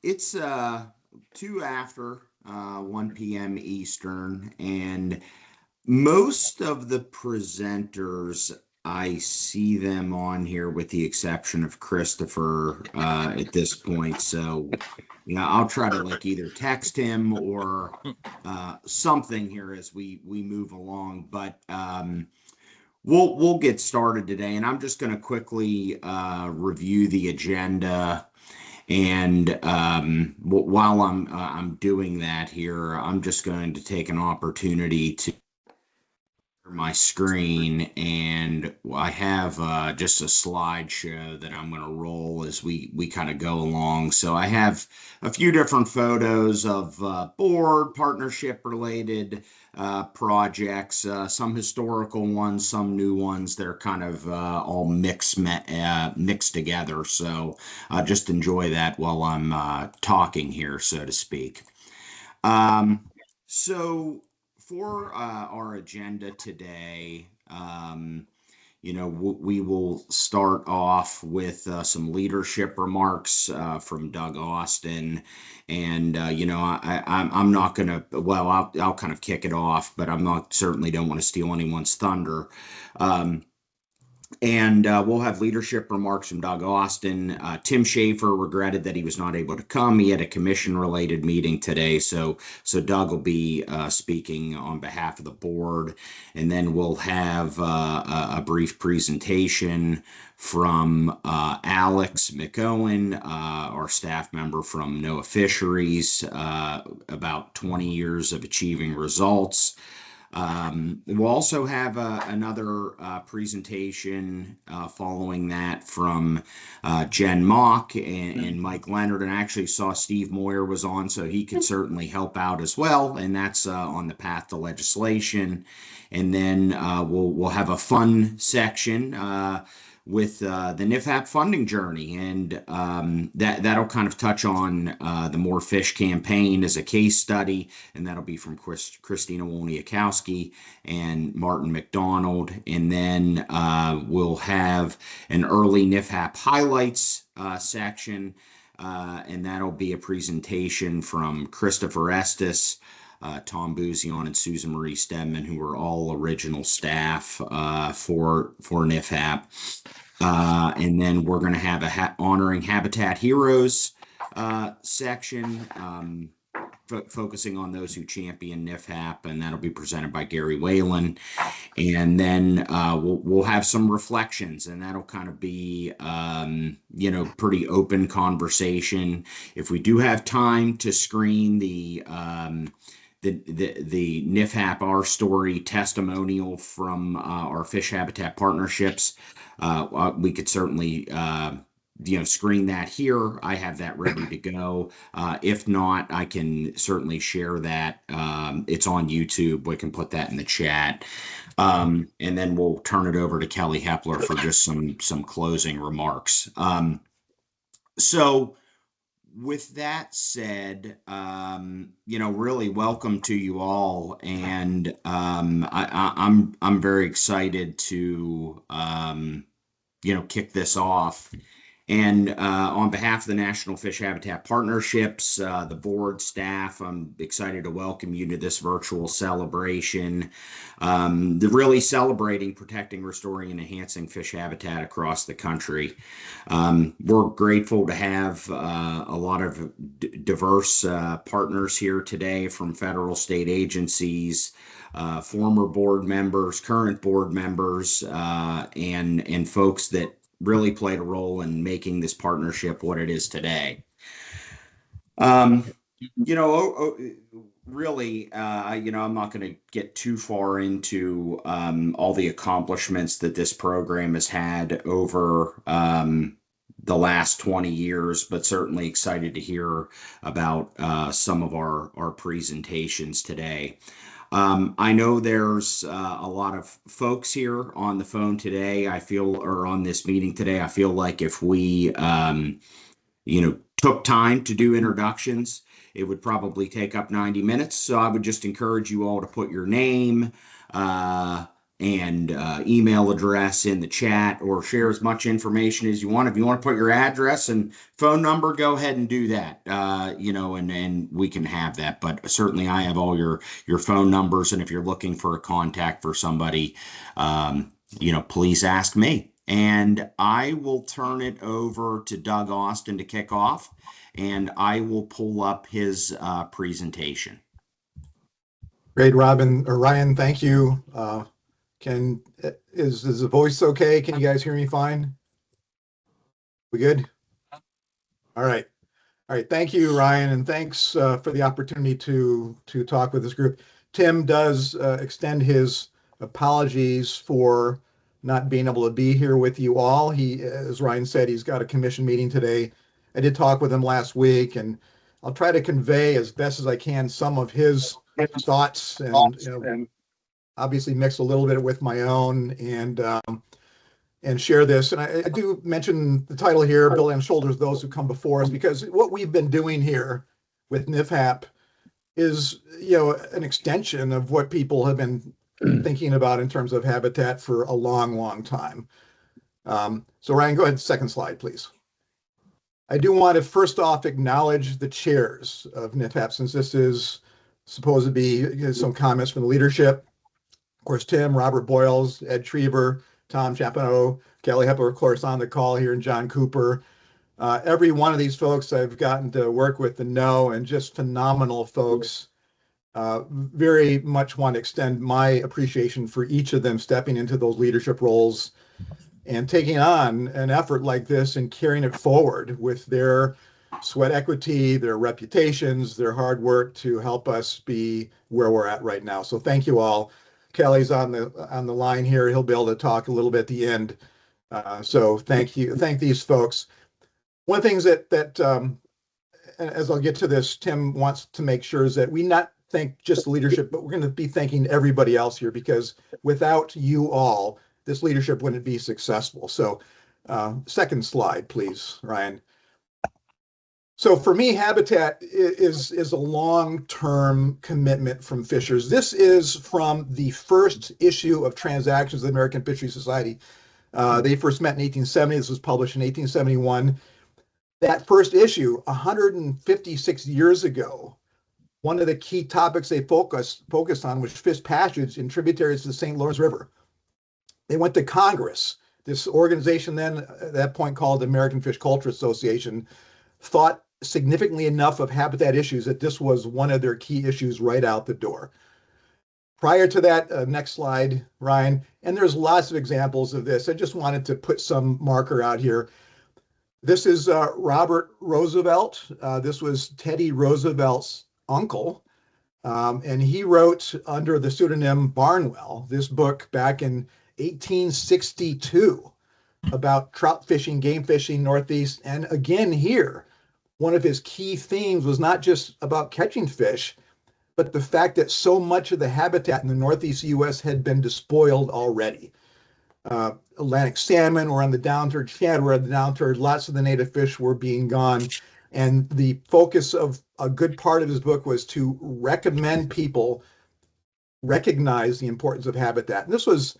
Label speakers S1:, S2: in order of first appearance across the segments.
S1: It's 2 after 1 p.m. Eastern, and most of the presenters, I see them on here with the exception of Christopher at this point. So, I'll try to like either text him or something here as we move along. But we'll get started today, and I'm just going to quickly review the agenda. And while I'm doing that here, I'm just going to take an opportunity to my screen, and I have just a slideshow that I'm going to roll as we kind of go along. So I have a few different photos of board partnership related projects, some historical ones, some new ones. They're kind of all mixed together. So just enjoy that while I'm talking here, so to speak. Um, so for our agenda today, we will start off with some leadership remarks from Doug Austin, and I'm not gonna. Well, I'll kind of kick it off, but I'm not certainly don't want to steal anyone's thunder. Um, and we'll have leadership remarks from Doug Austin. Tim Schaefer regretted that he was not able to come. He had a commission-related meeting today, so Doug will be speaking on behalf of the board. And then we'll have a brief presentation from Alex McOwen, our staff member from NOAA Fisheries, about 20 years of achieving results. We'll also have another presentation following that from Jen Mock and Mike Leonard. And I actually saw Steve Moyer was on, so he could certainly help out as well. And that's on the path to legislation. And then we'll have a fun section with the NIFHAP funding journey, and that'll kind of touch on the More Fish campaign as a case study, and that'll be from Christina Woniakowski and Martin McDonald. And then we'll have an early NIFHAP highlights section, and that'll be a presentation from Christopher Estes, Tom Buzion, and Susan Marie Stedman, who are all original staff for NIFHAP. And then we're going to have a honoring Habitat Heroes section, focusing on those who champion NIFHAP, and that'll be presented by Gary Whalen. And then we'll have some reflections, and that'll kind of be pretty open conversation. If we do have time to screen the NIFHAP Our Story testimonial from our fish habitat partnerships, we could certainly screen that here. I have that ready to go. If not, I can certainly share that. It's on YouTube. We can put that in the chat. And then we'll turn it over to Kelly Hepler for just some closing remarks. So with that said, really welcome to you all, and I'm very excited to kick this off. And on behalf of the National Fish Habitat Partnerships, the board staff, I'm excited to welcome you to this virtual celebration. They're really celebrating protecting, restoring, and enhancing fish habitat across the country. We're grateful to have a lot of diverse partners here today from federal, state agencies, former board members, current board members, and folks that really played a role in making this partnership what it is today. Really, I'm not going to get too far into all the accomplishments that this program has had over the last 20 years, but certainly excited to hear about some of our presentations today. I know there's a lot of folks here on the phone today. Or on this meeting today, I feel like if we, took time to do introductions, it would probably take up 90 minutes. So I would just encourage you all to put your name and email address in the chat, or share as much information as you want. If you want to put your address and phone number, go ahead and do that. And we can have that. But certainly, I have all your phone numbers, and if you're looking for a contact for somebody, please ask me. And I will turn it over to Doug Austin to kick off, and I will pull up his presentation.
S2: Great, Robin or Ryan, thank you. Is the voice okay? Can you guys hear me fine? We good? All right. All right. Thank you, Ryan, and thanks for the opportunity to talk with this group. Tim does extend his apologies for not being able to be here with you all. He, as Ryan said, he's got a commission meeting today. I did talk with him last week, and I'll try to convey as best as I can some of his thoughts, and obviously mix a little bit with my own, and share this. And I do mention the title here, Building on Shoulders of Those Who Come Before Us, because what we've been doing here with NFHAP is, an extension of what people have been thinking about in terms of habitat for a long, long time. So Ryan, go ahead, second slide, please. I do want to first off acknowledge the chairs of NFHAP, since this is supposed to be some comments from the leadership. Of course, Tim, Robert Boyles, Ed Trieber, Tom Chapineau, Kelly Hepler, of course, on the call here, and John Cooper. Every one of these folks I've gotten to work with and know, and just phenomenal folks. Very much want to extend my appreciation for each of them stepping into those leadership roles and taking on an effort like this and carrying it forward with their sweat equity, their reputations, their hard work to help us be where we're at right now. So thank you all. Kelly's on the line here. He'll be able to talk a little bit at the end. So thank you. Thank these folks. One of the things that as I'll get to this, Tim wants to make sure is that we not thank just the leadership, but we're going to be thanking everybody else here, because without you all, this leadership wouldn't be successful. So second slide, please, Ryan. So for me, habitat is a long-term commitment from fishers. This is from the first issue of Transactions of the American Fisheries Society. They first met in 1870. This was published in 1871. That first issue, 156 years ago, one of the key topics they focused on was fish passage in tributaries to the St. Lawrence River. They went to Congress. This organization then, at that point called the American Fish Culture Association, thought significantly enough of habitat issues that this was one of their key issues right out the door. Prior to that, next slide, Ryan, and there's lots of examples of this. I just wanted to put some marker out here. This is Robert Roosevelt. This was Teddy Roosevelt's uncle, and he wrote under the pseudonym Barnwell this book back in 1862 about trout fishing, game fishing, Northeast. And again here, one of his key themes was not just about catching fish, but the fact that so much of the habitat in the Northeast U.S. had been despoiled already. Atlantic salmon were on the downturn, shad were on the downturn, lots of the native fish were being gone. And the focus of a good part of his book was to recommend people recognize the importance of habitat. And this was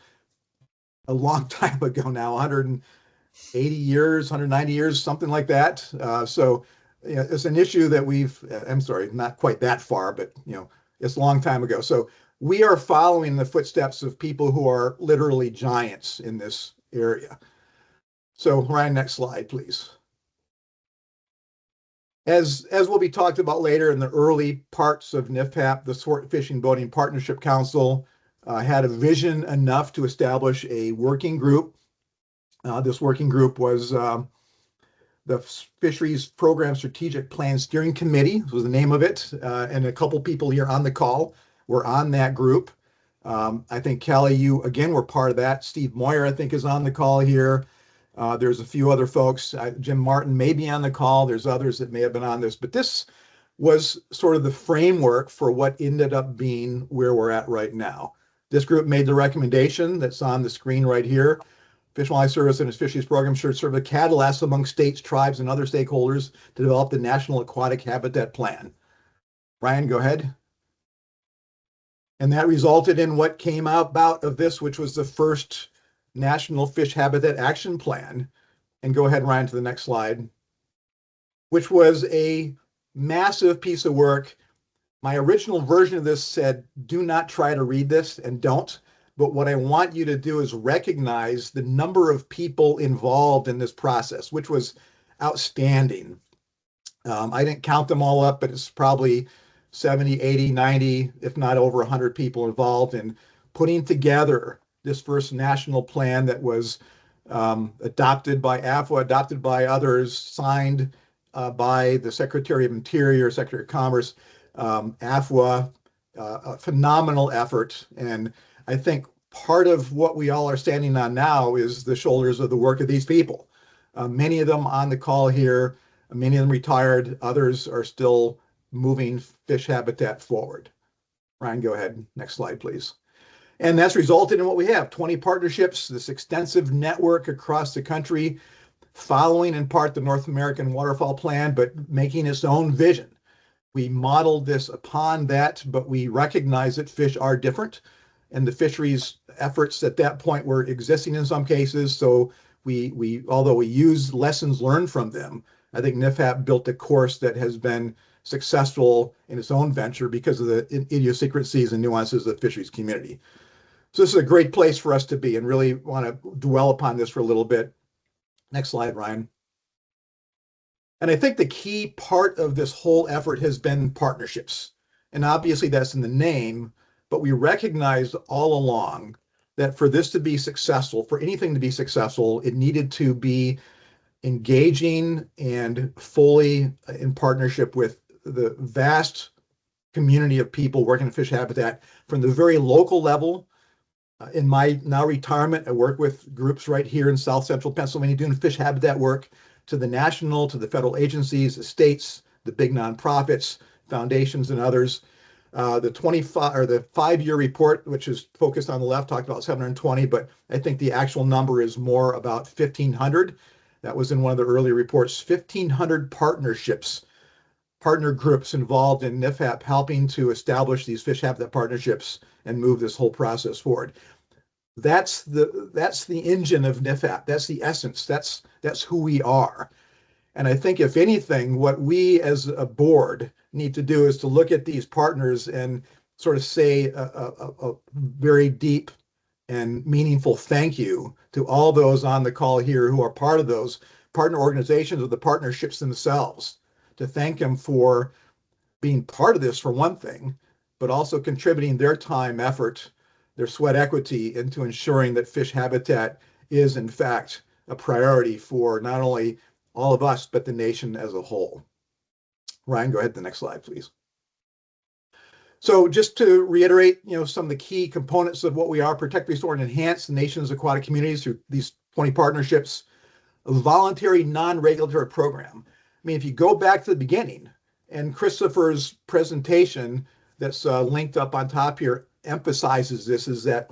S2: a long time ago now, 180 years, 190 years, something like that. So it's an issue that I'm sorry, not quite that far, but it's a long time ago. So we are following the footsteps of people who are literally giants in this area. So Ryan, next slide, please. As will be talked about later in the early parts of NFHAP, the Sport Fishing Boating Partnership Council had a vision enough to establish a working group. This working group was the Fisheries Program Strategic Plan Steering Committee was the name of it, and a couple people here on the call were on that group. I think Kelly, you again were part of that. Steve Moyer, I think, is on the call here. There's a few other folks. Jim Martin may be on the call. There's others that may have been on this, but this was sort of the framework for what ended up being where we're at right now. This group made the recommendation that's on the screen right here. Fish and Wildlife Service and its fisheries program should serve a catalyst among states, tribes, and other stakeholders to develop the National Aquatic Habitat Plan. Ryan, go ahead. And that resulted in what came about of this, which was the first National Fish Habitat Action Plan. And go ahead, Ryan, to the next slide, which was a massive piece of work. My original version of this said, do not try to read this, and don't. But what I want you to do is recognize the number of people involved in this process, which was outstanding. I didn't count them all up, but it's probably 70, 80, 90, if not over 100 people involved in putting together this first national plan that was adopted by AFWA, adopted by others, signed by the Secretary of Interior, Secretary of Commerce, AFWA, a phenomenal effort. And I think part of what we all are standing on now is the shoulders of the work of these people. Many of them on the call here, many of them retired, others are still moving fish habitat forward. Ryan, go ahead. Next slide, please. And that's resulted in what we have, 20 partnerships, this extensive network across the country, following in part the North American Waterfowl Plan, but making its own vision. We modeled this upon that, but we recognize that fish are different, and the fisheries efforts at that point were existing in some cases. So although we use lessons learned from them, I think NFHAP built a course that has been successful in its own venture because of the idiosyncrasies and nuances of the fisheries community. So this is a great place for us to be, and really want to dwell upon this for a little bit. Next slide, Ryan. And I think the key part of this whole effort has been partnerships. And obviously that's in the name, but we recognized all along that for this to be successful, for anything to be successful, it needed to be engaging and fully in partnership with the vast community of people working in fish habitat from the very local level. In my now retirement, I work with groups right here in South Central Pennsylvania doing fish habitat work, to the national, to the federal agencies, the states, the big nonprofits, foundations, and others. The 5-year report, which is focused on the left, talked about 720, but I think the actual number is more about 1,500. That was in one of the early reports. 1,500 partnerships, partner groups involved in NFHAP helping to establish these fish habitat partnerships and move this whole process forward. That's the engine of NFHAP. That's the essence. That's who we are. And I think if anything, what we as a board need to do is to look at these partners and sort of say a very deep and meaningful thank you to all those on the call here who are part of those partner organizations or the partnerships themselves, to thank them for being part of this for one thing, but also contributing their time, effort, their sweat equity into ensuring that fish habitat is in fact a priority for not only all of us, but the nation as a whole. Ryan, go ahead to the next slide, please. So just to reiterate, some of the key components of what we are: protect, restore, and enhance the nation's aquatic communities through these 20 partnerships, a voluntary non-regulatory program. I mean, if you go back to the beginning, and Christopher's presentation that's linked up on top here emphasizes this, is that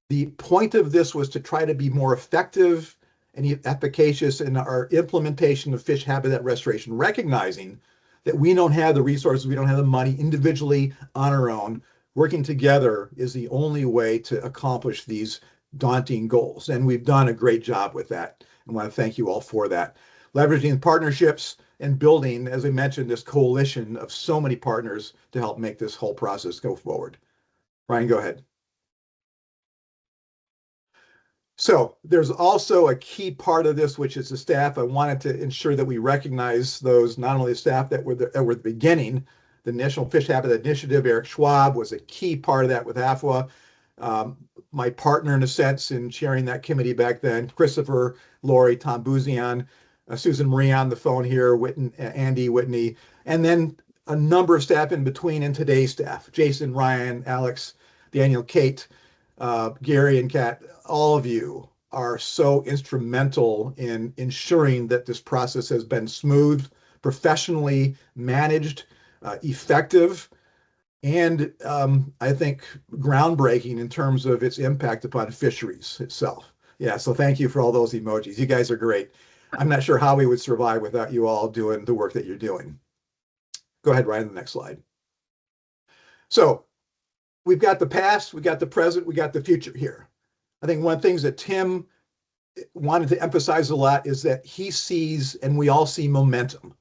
S2: the point of this was to try to be more effective and efficacious in our implementation of fish habitat restoration, recognizing that we don't have the resources, we don't have the money individually on our own. Working together is the only way to accomplish these daunting goals. And we've done a great job with that. I want to thank you all for that. Leveraging partnerships and building, as I mentioned, this coalition of so many partners to help make this whole process go forward. Ryan, go ahead. So there's also a key part of this, which is the staff. I wanted to ensure that we recognize those, not only the staff that were the beginning. The National Fish Habitat Initiative, Eric Schwab, was a key part of that with AFWA. My partner, in a sense, in chairing that committee back then, Christopher, Lori, Tom Buzian, Susan Marie on the phone here, Andy Whitney, and then a number of staff in between, and today's staff: Jason, Ryan, Alex, Daniel, Kate, Gary, and Kat. All of you are so instrumental in ensuring that this process has been smooth, professionally managed, effective, and I think groundbreaking in terms of its impact upon fisheries itself. Yeah, so thank you for all those emojis. You guys are great. I'm not sure how we would survive without you all doing the work that you're doing. Go ahead, Ryan, the next slide. So we've got the past, we got the present, we got the future here. I think one of the things that Tim wanted to emphasize a lot is that he sees, and we all see, momentum.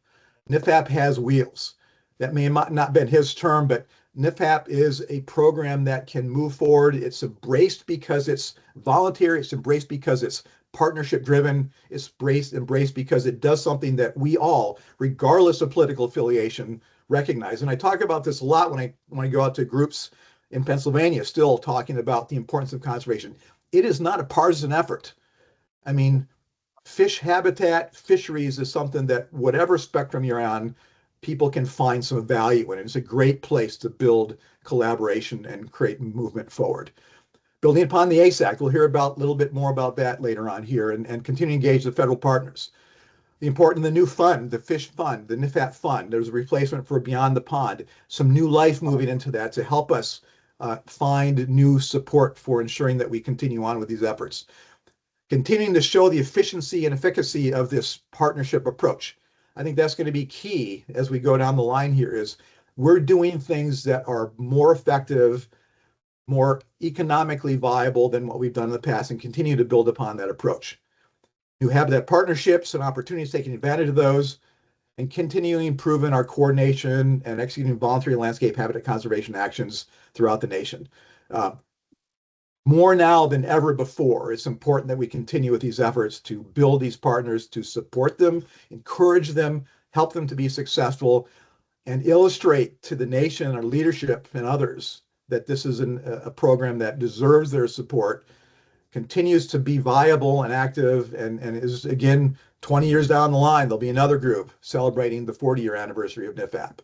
S2: NIFHAP has wheels. That may not have been his term, but NIFHAP is a program that can move forward. It's embraced because it's voluntary. It's embraced because it's partnership driven. It's embraced because it does something that we all, regardless of political affiliation, recognize. And I talk about this a lot when I go out to groups in Pennsylvania, still talking about the importance of conservation. It is not a partisan effort. I mean, fish habitat, fisheries is something that whatever spectrum you're on, people can find some value in. It's a great place to build collaboration and create movement forward. Building upon the ACE Act, we'll hear about a little bit more about that later on here, and continue to engage the federal partners. The important, the new fund, the fish fund, the NIFHAP fund, there's a replacement for Beyond the Pond, some new life moving into that to help us find new support for ensuring that we continue on with these efforts. Continuing to show the efficiency and efficacy of this partnership approach. I think that's going to be key as we go down the line here is we're doing things that are more effective, more economically viable than what we've done in the past, and continue to build upon that approach. You have that partnerships and opportunities, taking advantage of those, and continuing improving our coordination and executing voluntary landscape habitat conservation actions throughout the nation. More now than ever before, it's important that we continue with these efforts to build these partners, to support them, encourage them, help them to be successful, and illustrate to the nation, our leadership, and others that this is a program that deserves their support, continues to be viable and active, and is, again, 20 years down the line, there'll be another group celebrating the 40-year anniversary of NIFHAP.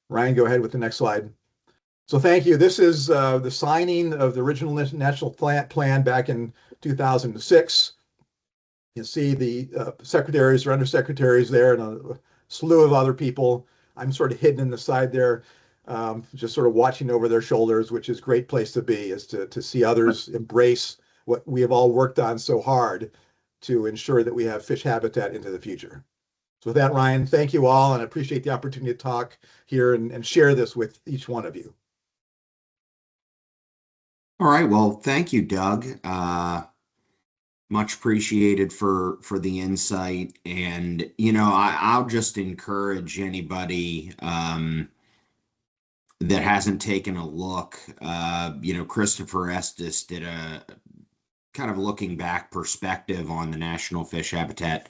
S2: Ryan, go ahead with the next slide. So thank you. This is the signing of the original national plan back in 2006. You see the secretaries or undersecretaries there and a slew of other people. I'm sort of hidden in the side there, just sort of watching over their shoulders, which is a great place to be, is to see others embrace what we have all worked on so hard to ensure that we have fish habitat into the future. So with that, Ryan, thank you all, and I appreciate the opportunity to talk here and share this with each one of you.
S1: All right. Well, thank you, Doug. Much appreciated for the insight. And, I'll just encourage anybody that hasn't taken a look. Christopher Estes did a kind of looking back perspective on the National Fish Habitat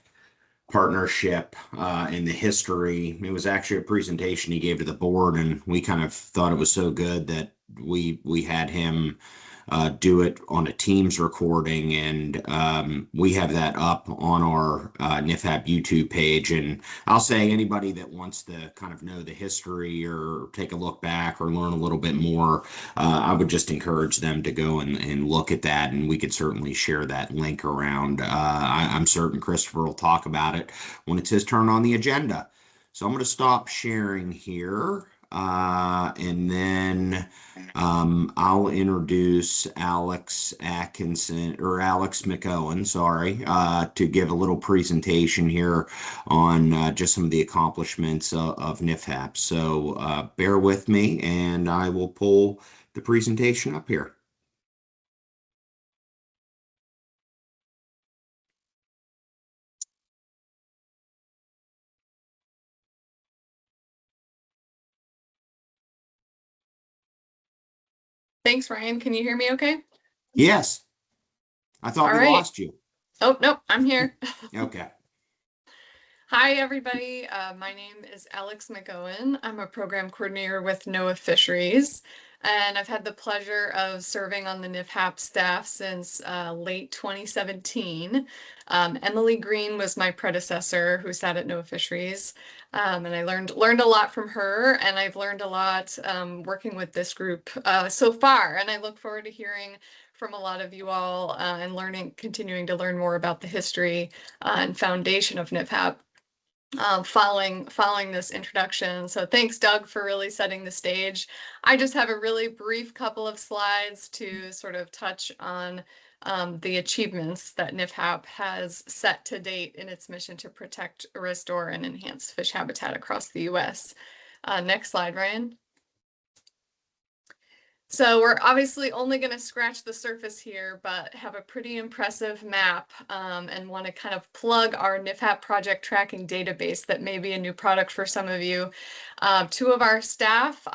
S1: Partnership in the history. It was actually a presentation he gave to the board, and we kind of thought it was so good that we had him do it on a Teams recording, and we have that up on our NIFHAP YouTube page. And I'll say anybody that wants to kind of know the history or take a look back or learn a little bit more, I would just encourage them to go and look at that, and we could certainly share that link around. I'm certain Christopher will talk about it when it's his turn on the agenda. So I'm going to stop sharing here. And then I'll introduce Alex Atkinson, or Alex McOwen, sorry, to give a little presentation here on just some of the accomplishments of NIFHAP. So bear with me, and I will pull the presentation up here.
S3: Thanks, Ryan. Can you hear me okay?
S1: Yes. I thought we lost you.
S3: Oh, nope, I'm here.
S1: Okay.
S3: Hi, everybody. My name is Alex McOwen. I'm a program coordinator with NOAA Fisheries, and I've had the pleasure of serving on the NIFHAP staff since late 2017. Emily Green was my predecessor who sat at NOAA Fisheries, and I learned a lot from her, and I've learned a lot working with this group so far, and I look forward to hearing from a lot of you all and continuing to learn more about the history and foundation of NIFHAP. Following this introduction. So thanks, Doug, for really setting the stage. I just have a really brief couple of slides to sort of touch on the achievements that NIFHAP has set to date in its mission to protect, restore, and enhance fish habitat across the U.S. Next slide, Ryan. So we're obviously only going to scratch the surface here, but have a pretty impressive map, and want to kind of plug our NIFHAP project tracking database that may be a new product for some of you. Two of our staff,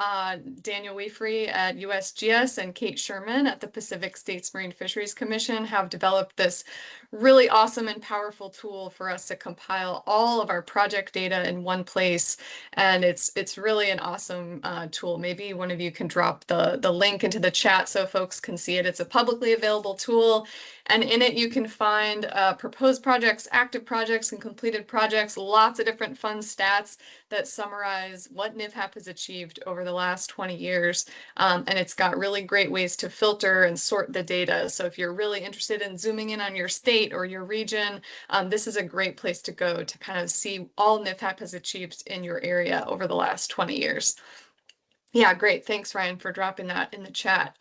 S3: Daniel Weefrey at USGS and Kate Sherman at the Pacific States Marine Fisheries Commission, have developed this really awesome and powerful tool for us to compile all of our project data in one place. And it's really an awesome tool. Maybe one of you can drop the link into the chat so folks can see it. It's a publicly available tool, and in it you can find proposed projects, active projects, and completed projects, lots of different fun stats that summarize what NIFHAP has achieved over the last 20 years. And it's got really great ways to filter and sort the data. So if you're really interested in zooming in on your state or your region, this is a great place to go to kind of see all NIFHAP has achieved in your area over the last 20 years. Yeah, great. Thanks, Ryan, for dropping that in the chat.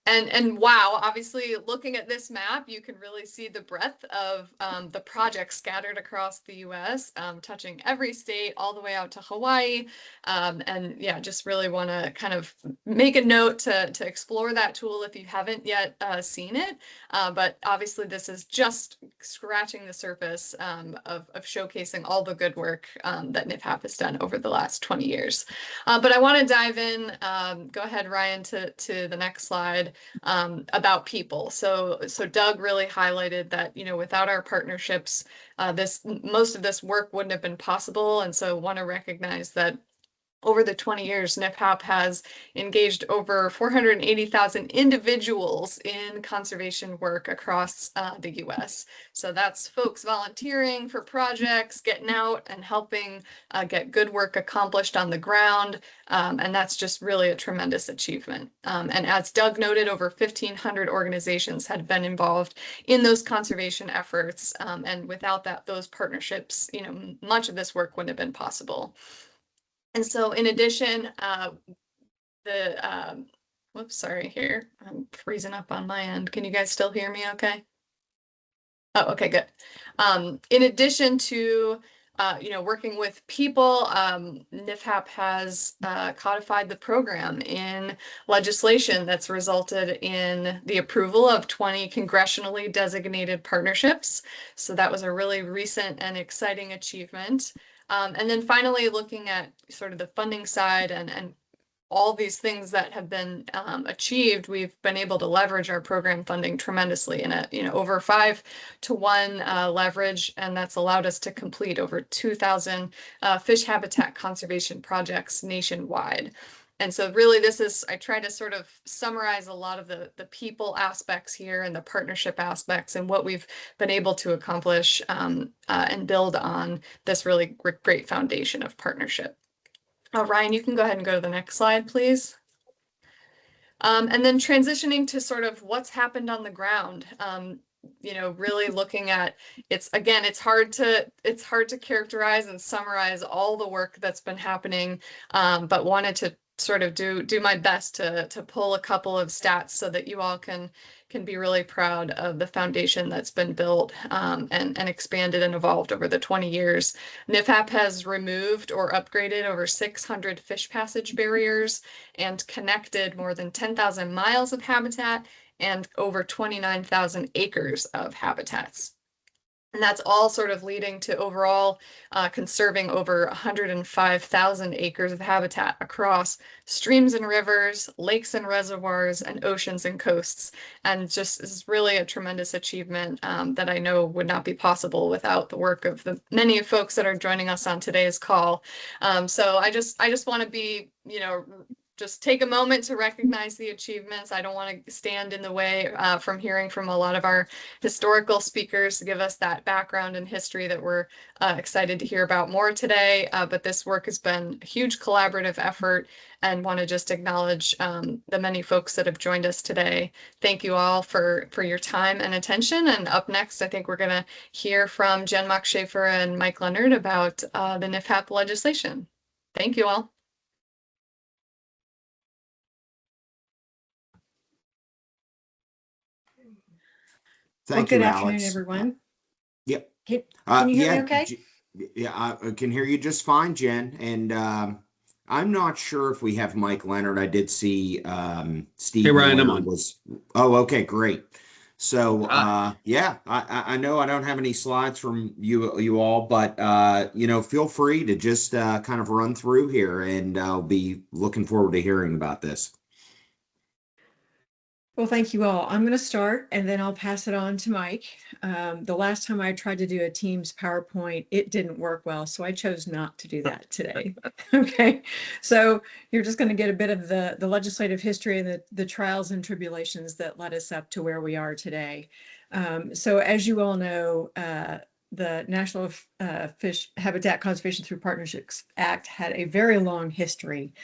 S3: And wow, obviously looking at this map, you can really see the breadth of the projects scattered across the US, touching every state all the way out to Hawaii. And yeah, just really want to kind of make a note to explore that tool if you haven't yet seen it. But obviously this is just scratching the surface of showcasing all the good work that NIFHAP has done over the last 20 years. But I want to dive in, go ahead, Ryan, to the next slide. About people. So Doug really highlighted that, you know, without our partnerships, most of this work wouldn't have been possible. And so want to recognize that over the 20 years, NIFHAP has engaged over 480,000 individuals in conservation work across the US. So that's folks volunteering for projects, getting out and helping get good work accomplished on the ground. And that's just really a tremendous achievement. And as Doug noted, over 1,500 organizations had been involved in those conservation efforts. And without that, those partnerships, you know, much of this work wouldn't have been possible. And so in addition, whoops, sorry here, I'm freezing up on my end. Can you guys still hear me okay? Oh, okay, good. In addition to, you know, working with people, NIFHAP has codified the program in legislation that's resulted in the approval of 20 congressionally designated partnerships. So that was a really recent and exciting achievement. And then finally, looking at sort of the funding side and all these things that have been achieved, we've been able to leverage our program funding tremendously in a, you know, over 5-to-1 leverage, and that's allowed us to complete over 2,000 fish habitat conservation projects nationwide. And so really this is, I try to sort of summarize a lot of the people aspects here and the partnership aspects and what we've been able to accomplish and build on this really great foundation of partnership. Ryan, you can go ahead and go to the next slide, please. And then transitioning to sort of what's happened on the ground. You know, really looking at it's hard to characterize and summarize all the work that's been happening, but wanted to sort of do my best to pull a couple of stats so that you all can be really proud of the foundation that's been built and expanded and evolved over the 20 years. NIFHAP has removed or upgraded over 600 fish passage barriers and connected more than 10,000 miles of habitat and over 29,000 acres of habitats. And that's all sort of leading to overall conserving over 105,000 acres of habitat across streams and rivers, lakes and reservoirs, and oceans and coasts. And just is really a tremendous achievement that I know would not be possible without the work of the many folks that are joining us on today's call. So I just want to be, you know, just take a moment to recognize the achievements. I don't want to stand in the way from hearing from a lot of our historical speakers to give us that background and history that we're excited to hear about more today. But this work has been a huge collaborative effort and want to just acknowledge the many folks that have joined us today. Thank you all for your time and attention. And up next, I think we're going to hear from Jen Mock-Schaefer and Mike Leonard about the NIFHAP legislation. Thank you all.
S1: Thank
S4: Well,
S1: you,
S4: good afternoon,
S1: Alex.
S4: everyone.
S1: Yep.
S4: Can you hear me okay?
S1: Yeah, I can hear you just fine, Jen. And I'm not sure if we have Mike Leonard. I did see
S4: Hey,
S1: Steve
S4: Ryan, I'm
S1: Moyer
S4: on.
S1: was. Oh, okay, great. So
S4: Uh,
S1: yeah, I know I don't have any slides from you all, but you know, feel free to just kind of run through here, and I'll be looking forward to hearing about this.
S5: Well, thank you all. I'm going to start and then I'll pass it on to Mike. The last time I tried to do a Teams PowerPoint, it didn't work well, so I chose not to do that today. Okay, so you're just going to get a bit of the legislative history and the trials and tribulations that led us up to where we are today. So as you all know, the National Fish Habitat Conservation through Partnerships Act had a very long history.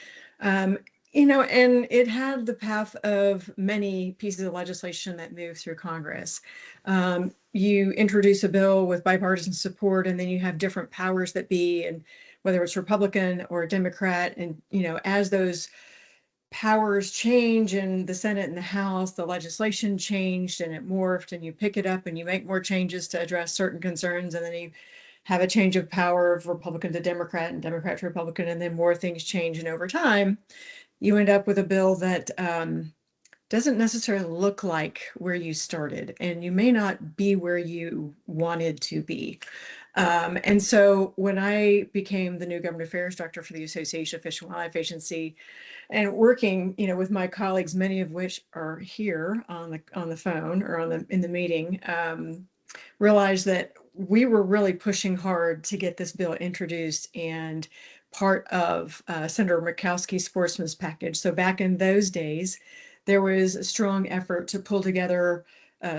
S5: You know, and it had the path of many pieces of legislation that moved through Congress. You introduce a bill with bipartisan support, and then you have different powers that be, and whether it's Republican or Democrat, and you know, as those powers change in the Senate and the House, the legislation changed and it morphed, and you pick it up and you make more changes to address certain concerns, and then you have a change of power of Republican to Democrat and Democrat to Republican, and then more things change, and over time you end up with a bill that doesn't necessarily look like where you started, and you may not be where you wanted to be. And so when I became the new government affairs director for the Association of Fish and Wildlife Agency, and working, you know, with my colleagues, many of which are here on the phone or in the meeting, realized that we were really pushing hard to get this bill introduced and part of Senator Murkowski's sportsman's package. So back in those days, there was a strong effort to pull together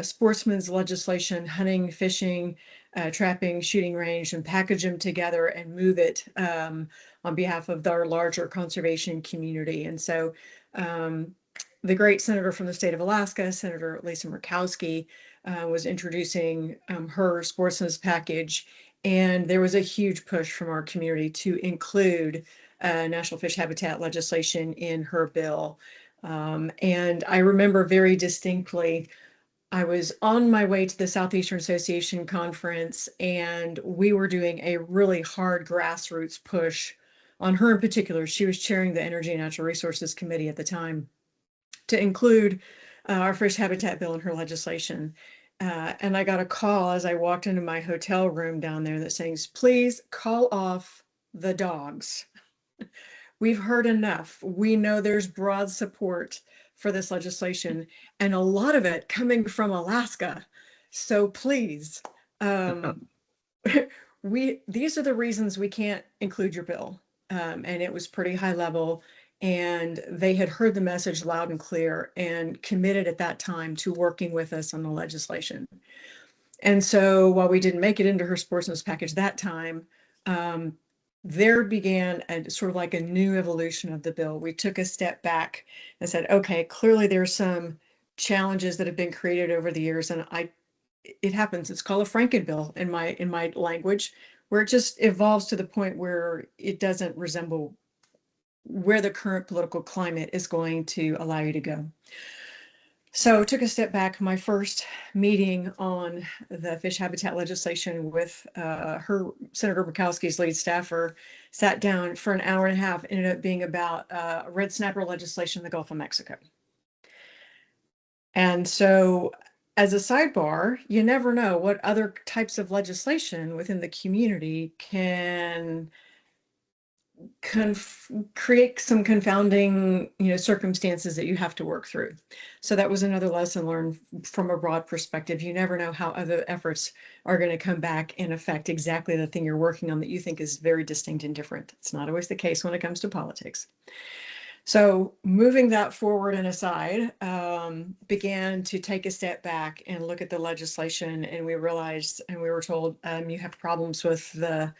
S5: sportsman's legislation, hunting, fishing, trapping, shooting range, and package them together and move it on behalf of our larger conservation community. And so the great senator from the state of Alaska, Senator Lisa Murkowski, was introducing her sportsman's package. And there was a huge push from our community to include national fish habitat legislation in her bill. And I remember very distinctly, I was on my way to the Southeastern Association conference, and we were doing a really hard grassroots push on her in particular. She was chairing the Energy and Natural Resources Committee at the time, to include our fish habitat bill in her legislation. And I got a call as I walked into my hotel room down there that saying, please call off the dogs. We've heard enough. We know there's broad support for this legislation, and a lot of it coming from Alaska. So please, these are the reasons we can't include your bill. And it was pretty high level, and they had heard the message loud and clear and committed at that time to working with us on the legislation. And so while we didn't make it into her sportsman's package that time, there began a sort of like a new evolution of the bill. We took a step back and said, okay, clearly there's some challenges that have been created over the years, and it happens. It's called a Frankenbill in my language, where it just evolves to the point where it doesn't resemble where the current political climate is going to allow you to go. So took a step back. My first meeting on the fish habitat legislation with her, Senator Murkowski's lead staffer, sat down for an hour and a half, ended up being about red snapper legislation in the Gulf of Mexico. And so as a sidebar, you never know what other types of legislation within the community can create some confounding, you know, circumstances that you have to work through. So that was another lesson learned from a broad perspective. You never know how other efforts are going to come back and affect exactly the thing you're working on that you think is very distinct and different. It's not always the case when it comes to politics. So moving that forward and aside, began to take a step back and look at the legislation, and we realized, and we were told, you have problems with the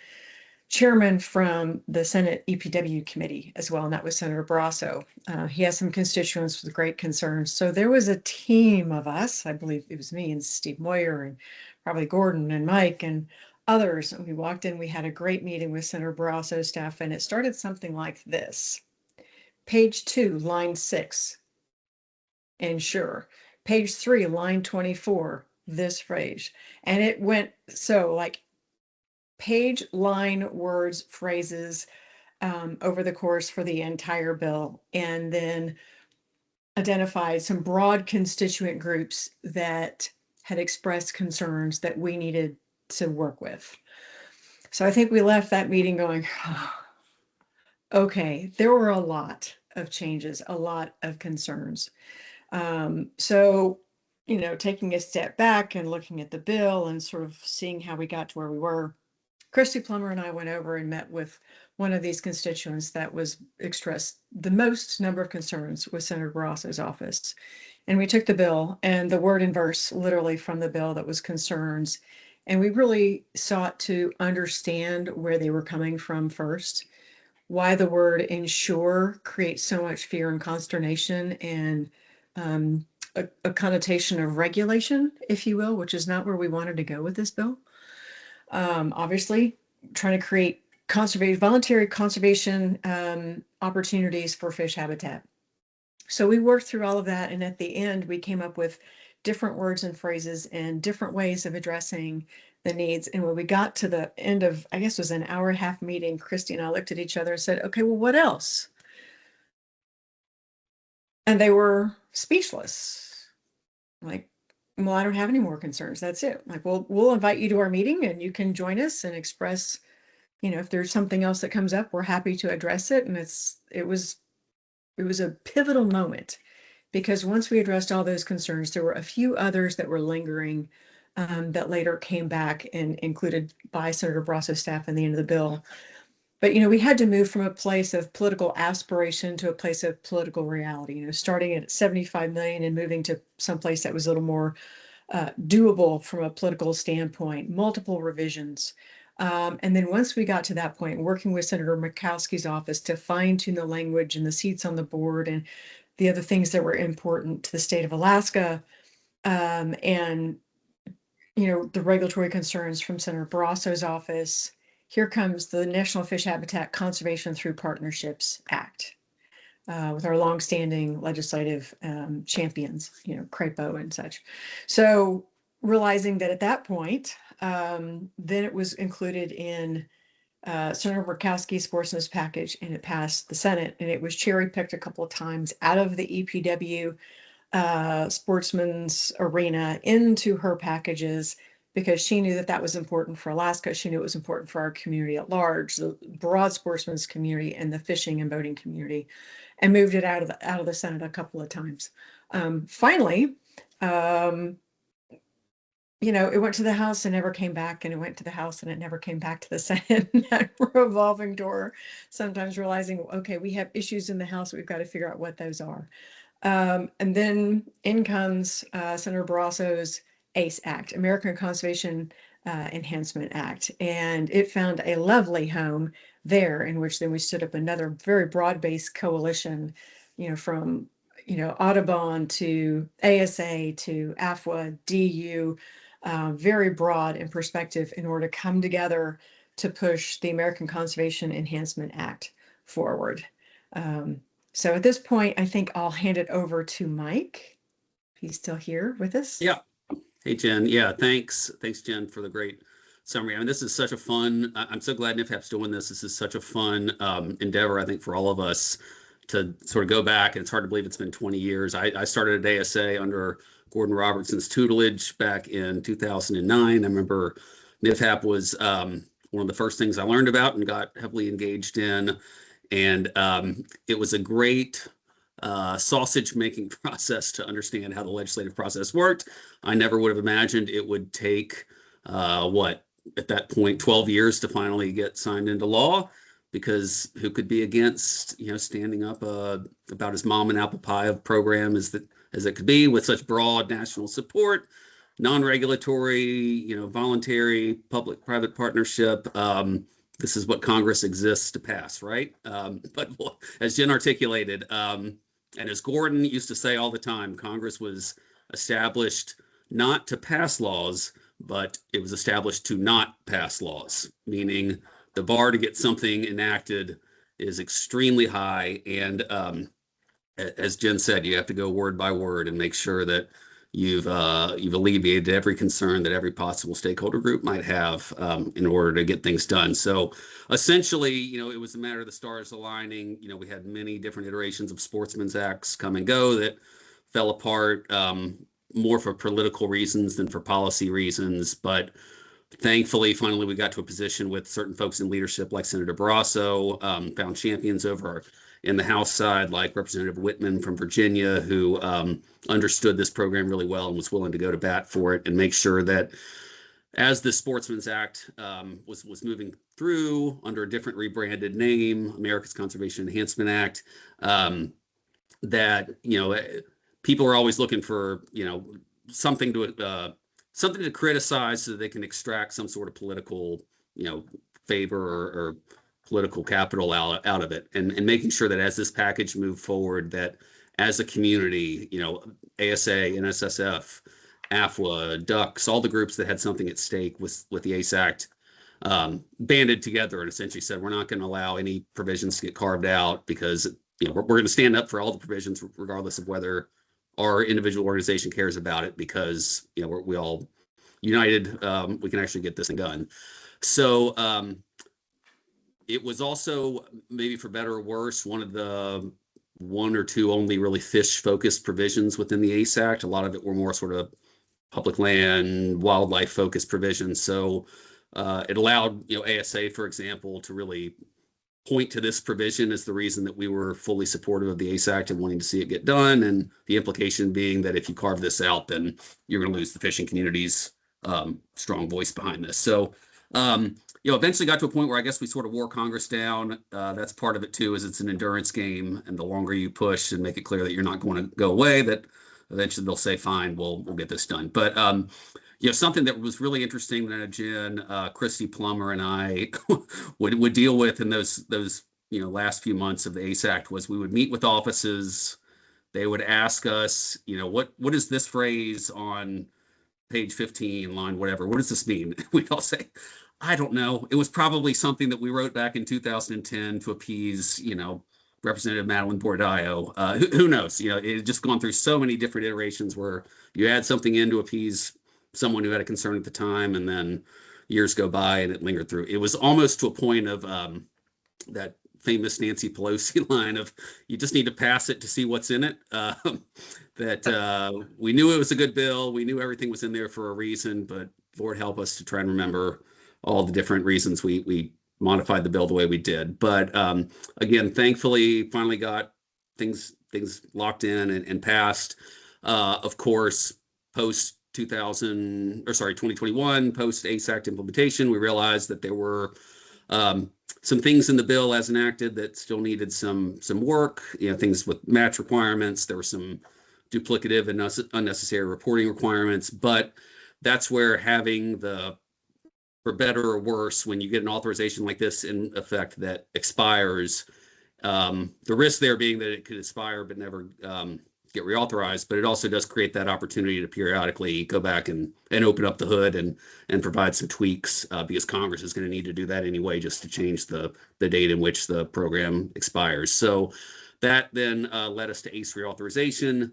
S5: chairman from the Senate EPW committee as well, and that was Senator Barrasso. He has some constituents with great concerns. So there was a team of us, I believe it was me and Steve Moyer and probably Gordon and Mike and others. And we walked in, we had a great meeting with Senator Barrasso's staff, and it started something like this. Page 2, line 6, ensure. Page 3, line 24, this phrase. And it went so like page, line, words, phrases, over the course for the entire bill, and then identified some broad constituent groups that had expressed concerns that we needed to work with. So I think we left that meeting going, okay, there were a lot of changes, a lot of concerns. So, taking a step back and looking at the bill and sort of seeing how we got to where we were, Christy Plummer and I went over and met with one of these constituents that was expressed the most number of concerns with Senator Barrasso's office. And we took the bill and the word and verse literally from the bill that was concerns. And we really sought to understand where they were coming from first, why the word ensure creates so much fear and consternation and a connotation of regulation, if you will, which is not where we wanted to go with this bill. Obviously, trying to create voluntary conservation opportunities for fish habitat. So we worked through all of that, and at the end, we came up with different words and phrases and different ways of addressing the needs. And when we got to the end of, I guess it was an hour and a half meeting, Christy and I looked at each other and said, okay, well, what else? And they were speechless. Like, well, I don't have any more concerns. That's it. Like, well, we'll invite you to our meeting and you can join us and express, if there's something else that comes up, we're happy to address it. And it was a pivotal moment, because once we addressed all those concerns, there were a few others that were lingering that later came back and included by Senator Barrasso's staff in the end of the bill. But, we had to move from a place of political aspiration to a place of political reality, starting at 75 million and moving to someplace that was a little more doable from a political standpoint, multiple revisions. And then once we got to that point, working with Senator Murkowski's office to fine tune the language and the seats on the board and the other things that were important to the state of Alaska, and, the regulatory concerns from Senator Barrasso's office, here comes the National Fish Habitat Conservation Through Partnerships Act, with our longstanding legislative champions, CRAPO and such. So realizing that at that point, then it was included in Senator Murkowski's sportsman's package, and it passed the Senate, and it was cherry picked a couple of times out of the EPW sportsman's arena into her packages, because she knew that that was important for Alaska. She knew it was important for our community at large, the broad sportsman's community and the fishing and boating community, and moved it out of the Senate a couple of times. Finally, it went to the House and never came back, and it went to the House and it never came back to the Senate. That revolving door, sometimes realizing, okay, we have issues in the House, we've got to figure out what those are. And then in comes Senator Barrasso's ACE Act, American Conservation Enhancement Act, and it found a lovely home there, in which then we stood up another very broad-based coalition, from Audubon to ASA to AFWA, DU, very broad in perspective, in order to come together to push the American Conservation Enhancement Act forward. So at this point, I think I'll hand it over to Mike. If he's still here with us.
S4: Yeah. Hey, Jen. Yeah, thanks. Thanks, Jen, for the great summary. I mean, this is such a fun, I'm so glad NFHAP's doing this. This is such a fun endeavor, I think, for all of us to sort of go back. And it's hard to believe it's been 20 years. I started at ASA under Gordon Robertson's tutelage back in 2009. I remember NFHAP was one of the first things I learned about and got heavily engaged in. And it was a great sausage making process to understand how the legislative process worked. I never would have imagined it would take at that point 12 years to finally get signed into law, because who could be against standing up about as mom and apple pie of program as it could be, with such broad national support, non-regulatory, voluntary public-private partnership. This is what Congress exists to pass, right? But as Jen articulated, and as Gordon used to say all the time, Congress was established not to pass laws, but it was established to not pass laws, meaning the bar to get something enacted is extremely high. And as Jen said, you have to go word by word and make sure that you've alleviated every concern that every possible stakeholder group might have in order to get things done. So essentially, it was a matter of the stars aligning. We had many different iterations of Sportsman's Acts come and go that fell apart more for political reasons than for policy reasons. But thankfully, finally, we got to a position with certain folks in leadership like Senator Barrasso, found champions over in the House side, like Representative Whitman from Virginia, who understood this program really well and was willing to go to bat for it and make sure that as the Sportsman's Act was moving through under a different rebranded name, America's Conservation Enhancement Act, that people are always looking for something to criticize so that they can extract some sort of political favor or political capital out of it, and making sure that as this package moved forward, that as a community, ASA, NSSF, AFWA, Ducks, all the groups that had something at stake with the ACE Act banded together and essentially said, we're not going to allow any provisions to get carved out, because we're going to stand up for all the provisions regardless of whether our individual organization cares about it, because we all united, we can actually get this thing done. So it was also, maybe for better or worse, one of the one or two only really fish-focused provisions within the ACE Act. A lot of it were more sort of public land, wildlife-focused provisions. So it allowed, ASA, for example, to really point to this provision as the reason that we were fully supportive of the ACE Act and wanting to see it get done. And the implication being that if you carve this out, then you're going to lose the fishing community's strong voice behind this. So eventually got to a point where I guess we sort of wore Congress down. That's part of it too, is it's an endurance game, and the longer you push and make it clear that you're not going to go away, that eventually they'll say, fine, we'll get this done. But something that was really interesting that Jen, Christy Plummer, and I would deal with in those last few months of the ACE Act was we would meet with offices. They would ask us, what is this phrase on page 15, line whatever? What does this mean? We'd all say, I don't know. It was probably something that we wrote back in 2010 to appease, Representative Madeline Bordillo. Who knows? It had just gone through so many different iterations where you add something in to appease someone who had a concern at the time, and then years go by and it lingered through. It was almost to a point of that famous Nancy Pelosi line of, you just need to pass it to see what's in it. That we knew it was a good bill. We knew everything was in there for a reason, but Lord help us to try and remember all the different reasons we modified the bill the way we did. But again, thankfully, finally got things locked in and passed. Of course, post 2021, post ACE Act implementation, we realized that there were some things in the bill as enacted that still needed some work. Things with match requirements. There were some duplicative and unnecessary reporting requirements, but that's where having for better or worse, when you get an authorization like this in effect that expires, the risk there being that it could expire but never get reauthorized, but it also does create that opportunity to periodically go back and open up the hood and provide some tweaks, because Congress is going to need to do that anyway, just to change the date in which the program expires. So that then led us to ACE reauthorization.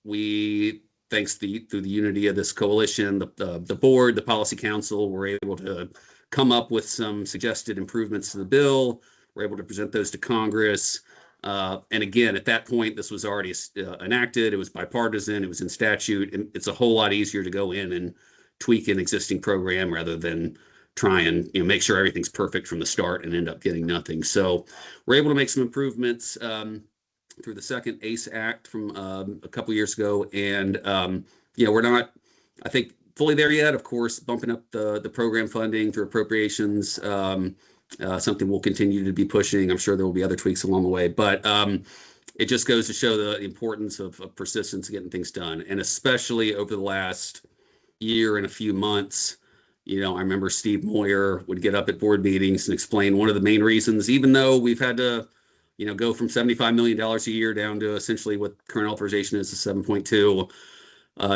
S4: We, thanks through the unity of this coalition, the board, the policy council, were able to come up with some suggested improvements to the bill. We're able to present those to Congress. And again, at that point, this was already enacted. It was bipartisan. It was in statute. And it's a whole lot easier to go in and tweak an existing program rather than try and make sure everything's perfect from the start and end up getting nothing. So we're able to make some improvements through the second ACE Act from a couple years ago. And we're not, I think, fully there yet. Of course, bumping up the program funding through appropriations, something we'll continue to be pushing. I'm sure there will be other tweaks along the way, but it just goes to show the importance of persistence getting things done. And especially over the last year and a few months, I remember Steve Moyer would get up at board meetings and explain one of the main reasons, even though we've had to, go from $75 million a year down to essentially what current authorization is, 7.2,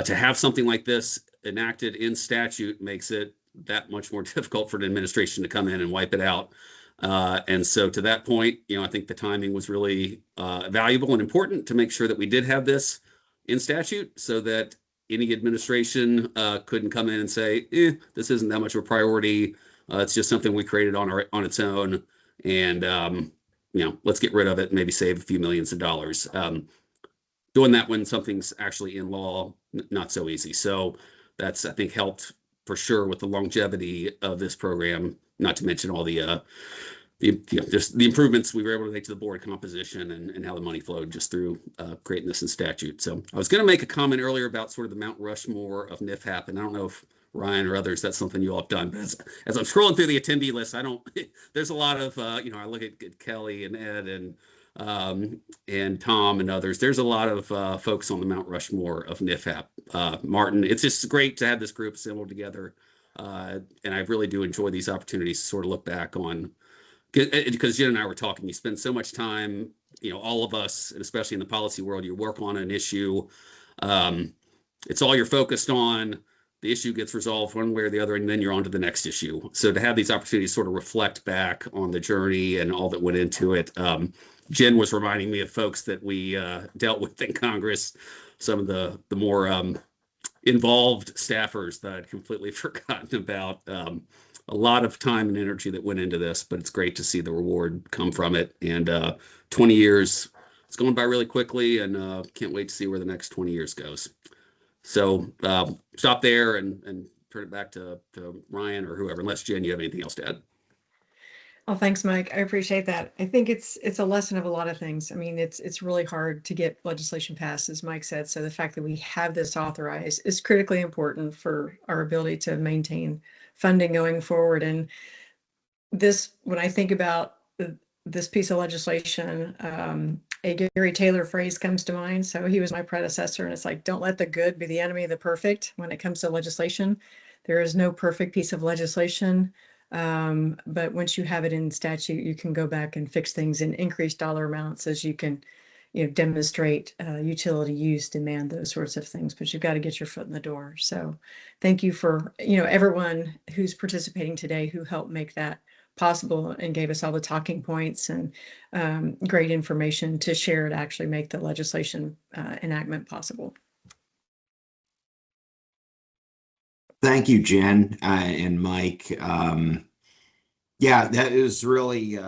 S4: to have something like this enacted in statute makes it that much more difficult for an administration to come in and wipe it out. And so to that point, I think the timing was really valuable and important to make sure that we did have this in statute so that any administration couldn't come in and say, this isn't that much of a priority. It's just something we created on its own. And, let's get rid of it and maybe save a few millions of dollars. Doing that when something's actually in law, not so easy. So that's, I think, helped for sure with the longevity of this program, not to mention all the just the improvements we were able to make to the board composition and how the money flowed just through creating this in statute. So I was going to make a comment earlier about sort of the Mount Rushmore of NIFHAP, and I don't know if Ryan or others, that's something you all have done. But as I'm scrolling through the attendee list, there's a lot of, I look at Kelly and Ed and Tom and others. There's a lot of folks on the Mount Rushmore of NIFHAP. Martin, it's just great to have this group assembled together. And I really do enjoy these opportunities to sort of look back on, because Jen and I were talking, you spend so much time, all of us, and especially in the policy world, you work on an issue. It's all you're focused on. The issue gets resolved one way or the other, and then you're on to the next issue. So to have these opportunities sort of reflect back on the journey and all that went into it. Jen was reminding me of folks that we dealt with in Congress, some of the more involved staffers that I'd completely forgotten about. A lot of time and energy that went into this, but it's great to see the reward come from it. And 20 years, it's going by really quickly, and can't wait to see where the next 20 years goes. So stop there and turn it back to Ryan or whoever, unless Jen, you have anything else to add.
S5: Oh, thanks, Mike. I appreciate that. I think it's a lesson of a lot of things. I mean, it's really hard to get legislation passed, as Mike said. So the fact that we have this authorized is critically important for our ability to maintain funding going forward. And this, when I think about this piece of legislation, a Gary Taylor phrase comes to mind. So he was my predecessor, and it's like, don't let the good be the enemy of the perfect when it comes to legislation. There is no perfect piece of legislation. But once you have it in statute, you can go back and fix things and increase dollar amounts as you can, demonstrate utility use, demand, those sorts of things. But you've got to get your foot in the door. So thank you for, everyone who's participating today who helped make that possible and gave us all the talking points and great information to share to actually make the legislation enactment possible.
S1: Thank you, Jen and Mike. Yeah, that is really,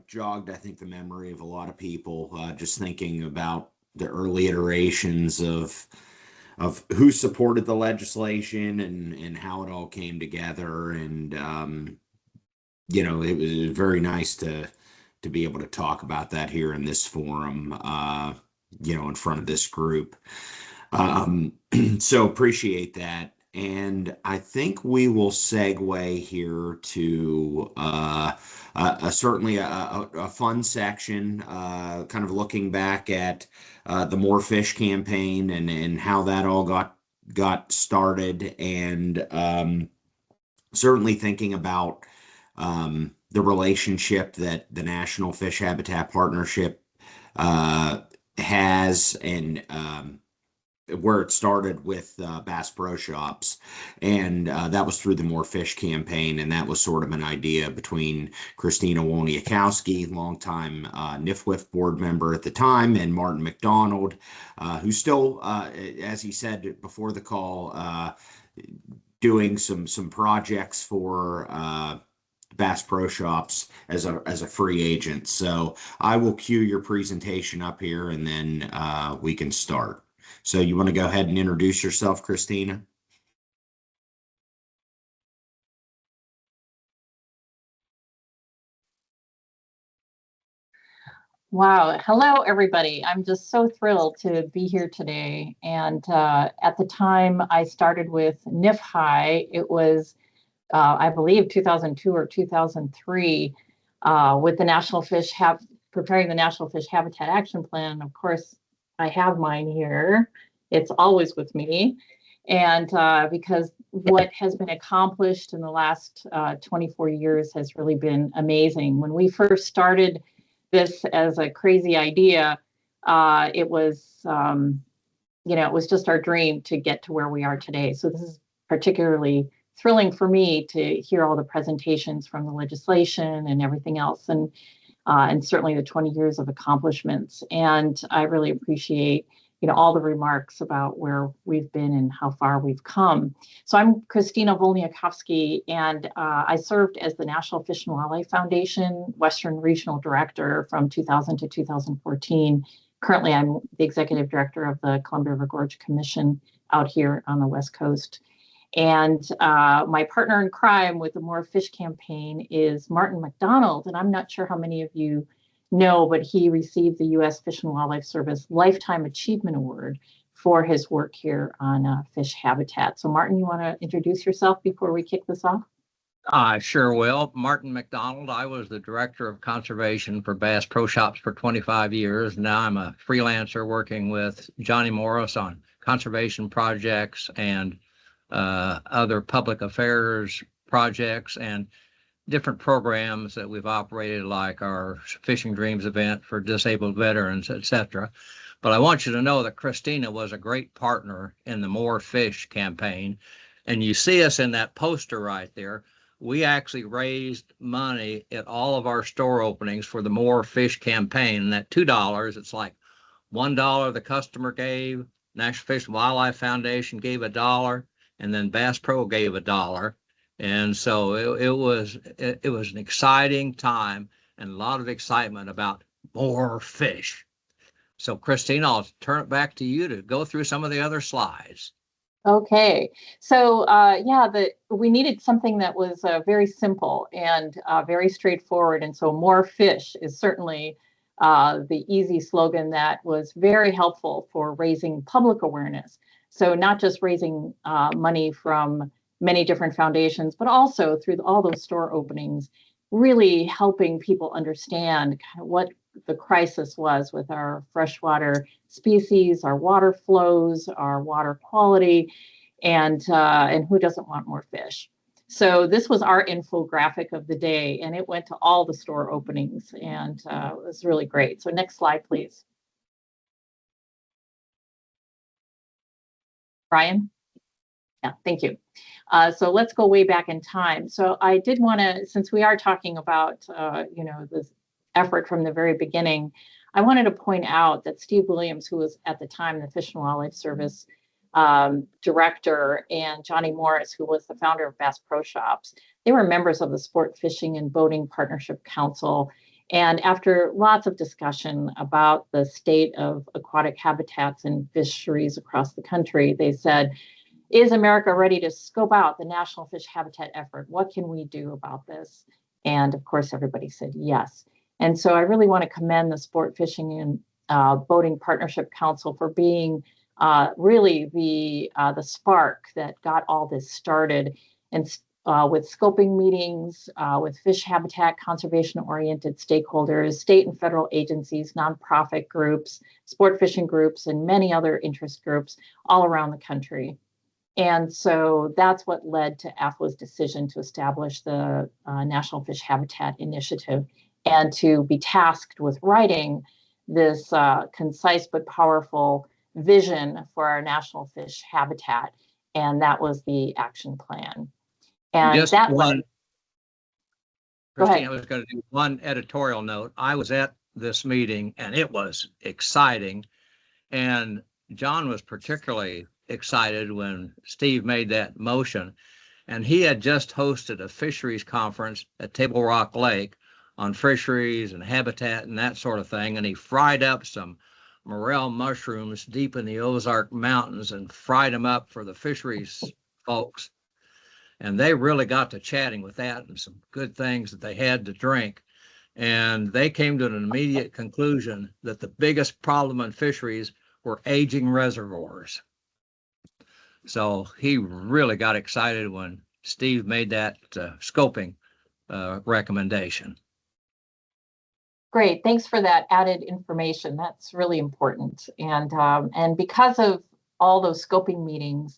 S1: jogged, I think, the memory of a lot of people, just thinking about the early iterations of who supported the legislation and how it all came together. And, it was very nice to be able to talk about that here in this forum, in front of this group. So appreciate that. And I think we will segue here to certainly a fun section, kind of looking back at the More Fish campaign and how that all got started, and certainly thinking about the relationship that the National Fish Habitat Partnership has, and where it started with Bass Pro Shops, and that was through the More Fish campaign, and that was sort of an idea between Christina Woniakowski, longtime NIFWIF board member at the time, and Martin McDonald, who's still, as he said before the call, doing some projects for Bass Pro Shops as a free agent. So I will cue your presentation up here, and then we can start. So you want to go ahead and introduce yourself, Christina?
S6: Wow. Hello, everybody. I'm just so thrilled to be here today. And at the time I started with NIFHI, it was, I believe, 2002 or 2003, with the National Fish preparing the National Fish Habitat Action Plan. Of course, I have mine here. It's always with me. And because what has been accomplished in the last 24 years has really been amazing. When we first started this as a crazy idea, it was, it was just our dream to get to where we are today. So this is particularly thrilling for me to hear all the presentations from the legislation and everything else. And and certainly the 20 years of accomplishments. And I really appreciate, all the remarks about where we've been and how far we've come. So I'm Christina Volniakovsky, and I served as the National Fish and Wildlife Foundation Western Regional Director from 2000 to 2014. Currently, I'm the Executive Director of the Columbia River Gorge Commission out here on the West Coast. And my partner in crime with the More Fish campaign is Martin McDonald. And I'm not sure how many of you know, but he received the U.S. Fish and Wildlife Service Lifetime Achievement Award for his work here on fish habitat. So Martin, you want to introduce yourself before we kick this off?
S7: I sure will. Martin McDonald. I was the Director of Conservation for Bass Pro Shops for 25 years. Now I'm a freelancer working with Johnny Morris on conservation projects and other public affairs projects and different programs that we've operated, like our Fishing Dreams event for disabled veterans, etc. But I want you to know that Christina was a great partner in the More Fish campaign. And you see us in that poster right there. We actually raised money at all of our store openings for the More Fish campaign. And that $2, it's like $1 the customer gave, National Fish and Wildlife Foundation gave $1, and then Bass Pro gave $1. And so it was an exciting time and a lot of excitement about more fish. So Christina, I'll turn it back to you to go through some of the other slides.
S6: Okay, so we needed something that was very simple and very straightforward. And so More Fish is certainly the easy slogan that was very helpful for raising public awareness. So not just raising money from many different foundations, but also through all those store openings, really helping people understand kind of what the crisis was with our freshwater species, our water flows, our water quality, and who doesn't want more fish. So this was our infographic of the day, and it went to all the store openings, and it was really great. So next slide, please. Brian? Yeah, thank you. So let's go way back in time. So I did want to, since we are talking about, this effort from the very beginning, I wanted to point out that Steve Williams, who was at the time the Fish and Wildlife Service director, and Johnny Morris, who was the founder of Bass Pro Shops, they were members of the Sport Fishing and Boating Partnership Council. And after lots of discussion about the state of aquatic habitats and fisheries across the country, they said, is America ready to scope out the national fish habitat effort? What can we do about this? And of course, everybody said yes. And so I really want to commend the Sport Fishing and Boating Partnership Council for being really the spark that got all this started. And with scoping meetings, with fish habitat conservation-oriented stakeholders, state and federal agencies, nonprofit groups, sport fishing groups, and many other interest groups all around the country. And so that's what led to AFWA's decision to establish the National Fish Habitat Initiative and to be tasked with writing this concise but powerful vision for our national fish habitat. And that was the action plan. And
S7: Just
S6: that
S7: one,
S6: Go ahead.
S7: Christina, I was going to do one editorial note. I was at this meeting and it was exciting. And John was particularly excited when Steve made that motion. And he had just hosted a fisheries conference at Table Rock Lake on fisheries and habitat and that sort of thing. And he fried up some morel mushrooms deep in the Ozark Mountains and fried them up for the fisheries folks. And they really got to chatting with that and some good things that they had to drink. And they came to an immediate conclusion that the biggest problem in fisheries were aging reservoirs. So he really got excited when Steve made that scoping recommendation.
S6: Great, thanks for that added information. That's really important. And because of all those scoping meetings,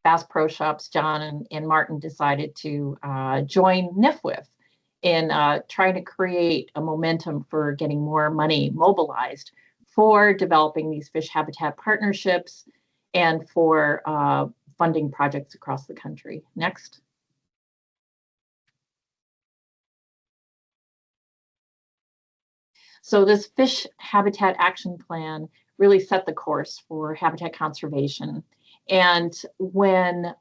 S6: Bass Pro Shops, John and Martin decided to join NFWF in trying to create a momentum for getting more money mobilized for developing these fish habitat partnerships and for funding projects across the country. Next. So this fish habitat action plan really set the course for habitat conservation. And when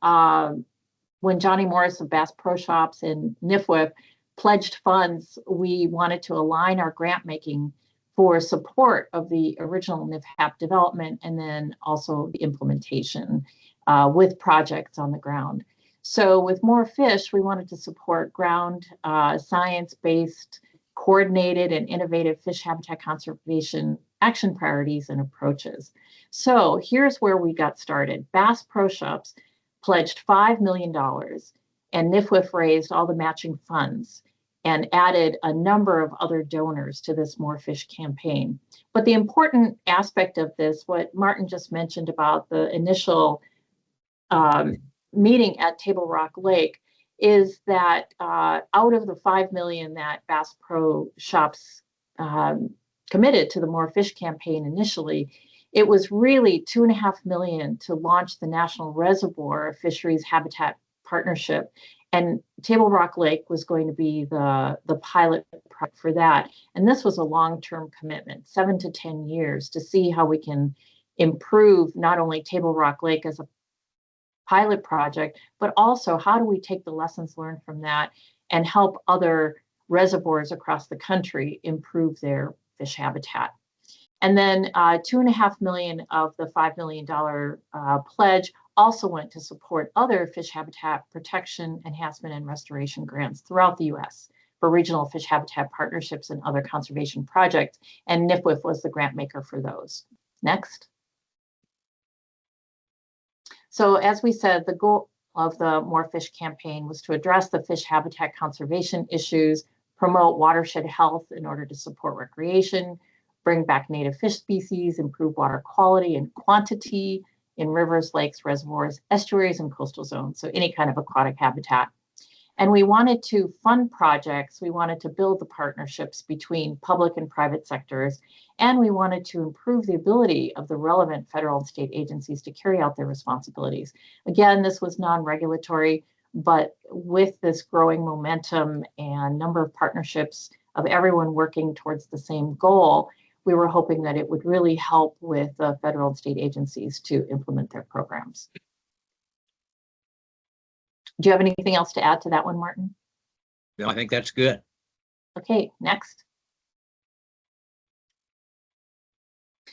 S6: Johnny Morris of Bass Pro Shops and NIFWIP pledged funds, we wanted to align our grant making for support of the original NIFHAP development and then also the implementation with projects on the ground. So with More Fish, we wanted to support ground science-based, coordinated and innovative fish habitat conservation action priorities and approaches. So here's where we got started. Bass Pro Shops pledged $5 million and NIFWIF raised all the matching funds and added a number of other donors to this More Fish campaign. But the important aspect of this, what Martin just mentioned about the initial meeting at Table Rock Lake, is that out of the $5 million that Bass Pro Shops committed to the More Fish campaign initially, it was really $2.5 million to launch the National Reservoir Fisheries Habitat Partnership. And Table Rock Lake was going to be the pilot project for that. And this was a long-term commitment, 7 to 10 years, to see how we can improve not only Table Rock Lake as a pilot project, but also how do we take the lessons learned from that and help other reservoirs across the country improve their fish habitat. And then $2.5 million of the $5 million pledge also went to support other fish habitat protection, enhancement, and restoration grants throughout the U.S. for regional fish habitat partnerships and other conservation projects. And NIFWIF was the grant maker for those. Next. So as we said, the goal of the More Fish campaign was to address the fish habitat conservation issues, promote watershed health in order to support recreation, bring back native fish species, improve water quality and quantity in rivers, lakes, reservoirs, estuaries, and coastal zones, so any kind of aquatic habitat. And we wanted to fund projects, we wanted to build the partnerships between public and private sectors, and we wanted to improve the ability of the relevant federal and state agencies to carry out their responsibilities. Again, this was non-regulatory, but with this growing momentum and number of partnerships of everyone working towards the same goal, we were hoping that it would really help with the federal and state agencies to implement their programs. Do you have anything else to add to that one, Martin?
S7: I think that's good.
S6: Okay, next.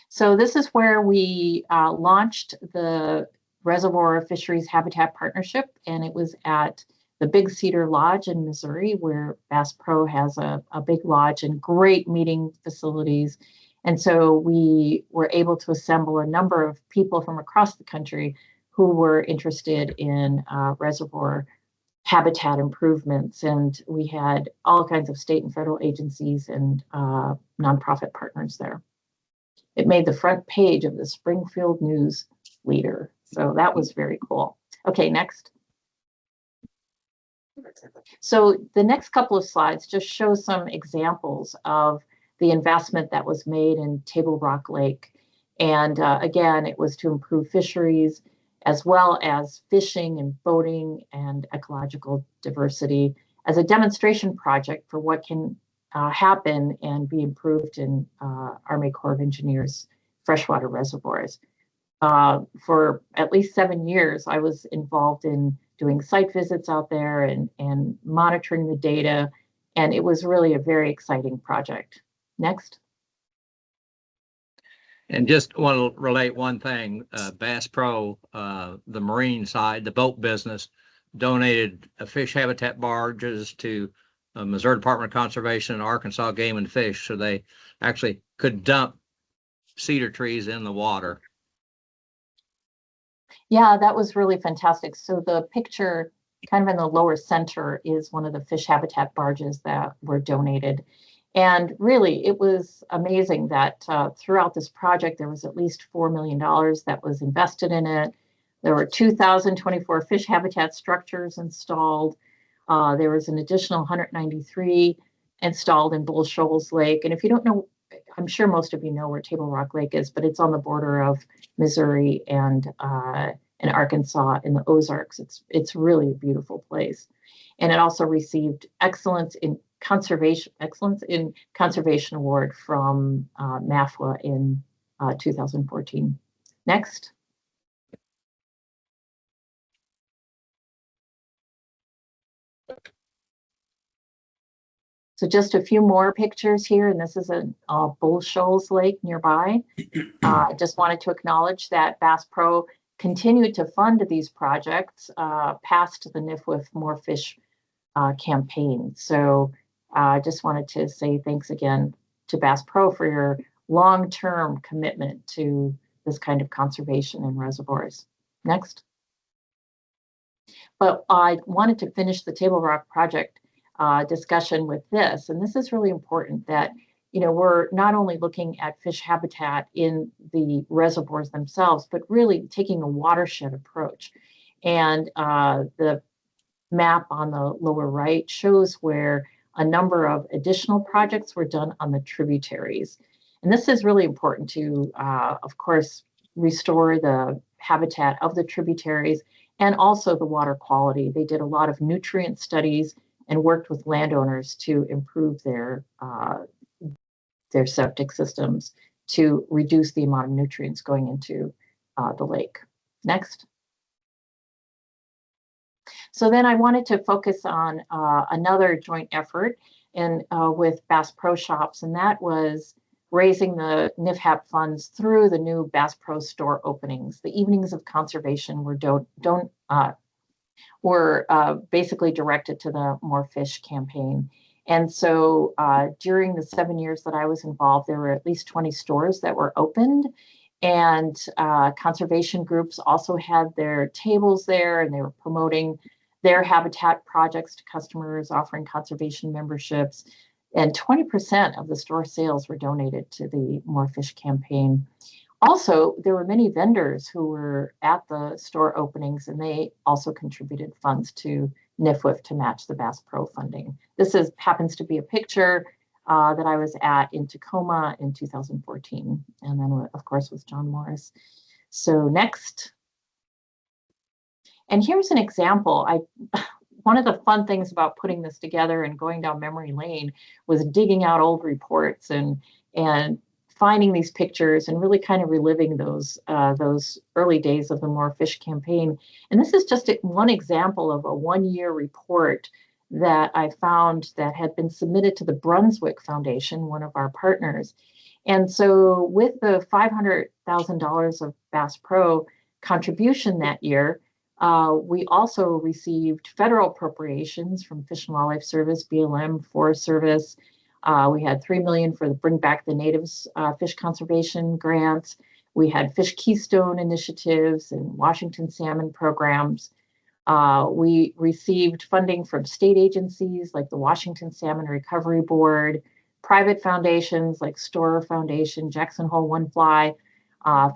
S6: So this is where we launched the Reservoir Fisheries Habitat Partnership, and it was at the Big Cedar Lodge in Missouri, where Bass Pro has a big lodge and great meeting facilities. And so we were able to assemble a number of people from across the country who were interested in reservoir habitat improvements. And we had all kinds of state and federal agencies and nonprofit partners there. It made the front page of the Springfield News Leader. So that was very cool. Okay, next. So the next couple of slides just show some examples of the investment that was made in Table Rock Lake. And again, it was to improve fisheries as well as fishing and boating and ecological diversity as a demonstration project for what can happen and be improved in Army Corps of Engineers freshwater reservoirs. For at least 7 years, I was involved in doing site visits out there and monitoring the data, and it was really a very exciting project. Next.
S7: And just want to relate one thing, Bass Pro, the marine side, the boat business, donated fish habitat barges to Missouri Department of Conservation and Arkansas Game and Fish, so they actually could dump cedar trees in the water.
S6: Yeah, that was really fantastic. So the picture kind of in the lower center is one of the fish habitat barges that were donated. And really, it was amazing that throughout this project, there was at least $4 million that was invested in it. There were 2,024 fish habitat structures installed. There was an additional 193 installed in Bull Shoals Lake. And if you don't know, I'm sure most of you know where Table Rock Lake is, but it's on the border of Missouri and Arkansas in the Ozarks. It's really a beautiful place. And it also received excellence in Conservation Excellence in Conservation Award from MAFWA in 2014. Next. So just a few more pictures here, and this is a Bull Shoals Lake nearby. I just wanted to acknowledge that Bass Pro continued to fund these projects past the NIFWF More Fish campaign. So I just wanted to say thanks again to Bass Pro for your long-term commitment to this kind of conservation in reservoirs. Next. But I wanted to finish the Table Rock project discussion with this, and this is really important that, you know, we're not only looking at fish habitat in the reservoirs themselves, but really taking a watershed approach. And the map on the lower right shows where a number of additional projects were done on the tributaries. And this is really important to, of course, restore the habitat of the tributaries and also the water quality. They did a lot of nutrient studies and worked with landowners to improve their septic systems to reduce the amount of nutrients going into the lake. Next. So then I wanted to focus on another joint effort with Bass Pro Shops, and that was raising the NIFHAP funds through the new Bass Pro store openings. The Evenings of Conservation were basically directed to the More Fish campaign. And so during the 7 years that I was involved, there were at least 20 stores that were opened. And conservation groups also had their tables there, and they were promoting their habitat projects to customers, offering conservation memberships. And 20% of the store sales were donated to the More Fish campaign. Also, there were many vendors who were at the store openings, and they also contributed funds to NIFWF to match the Bass Pro funding. This happens to be a picture that I was at in Tacoma in 2014, and then, of course, with John Morris. So next. And here's an example. One of the fun things about putting this together and going down memory lane was digging out old reports and finding these pictures and really kind of reliving those early days of the More Fish campaign. And this is just one example of a one-year report that I found that had been submitted to the Brunswick Foundation, one of our partners. And so with the $500,000 of Bass Pro contribution that year, we also received federal appropriations from Fish and Wildlife Service, BLM, Forest Service. We had $3 million for the Bring Back the Natives fish conservation grants. We had Fish Keystone initiatives and Washington salmon programs. We received funding from state agencies like the Washington Salmon Recovery Board, private foundations like Storer Foundation, Jackson Hole One Fly,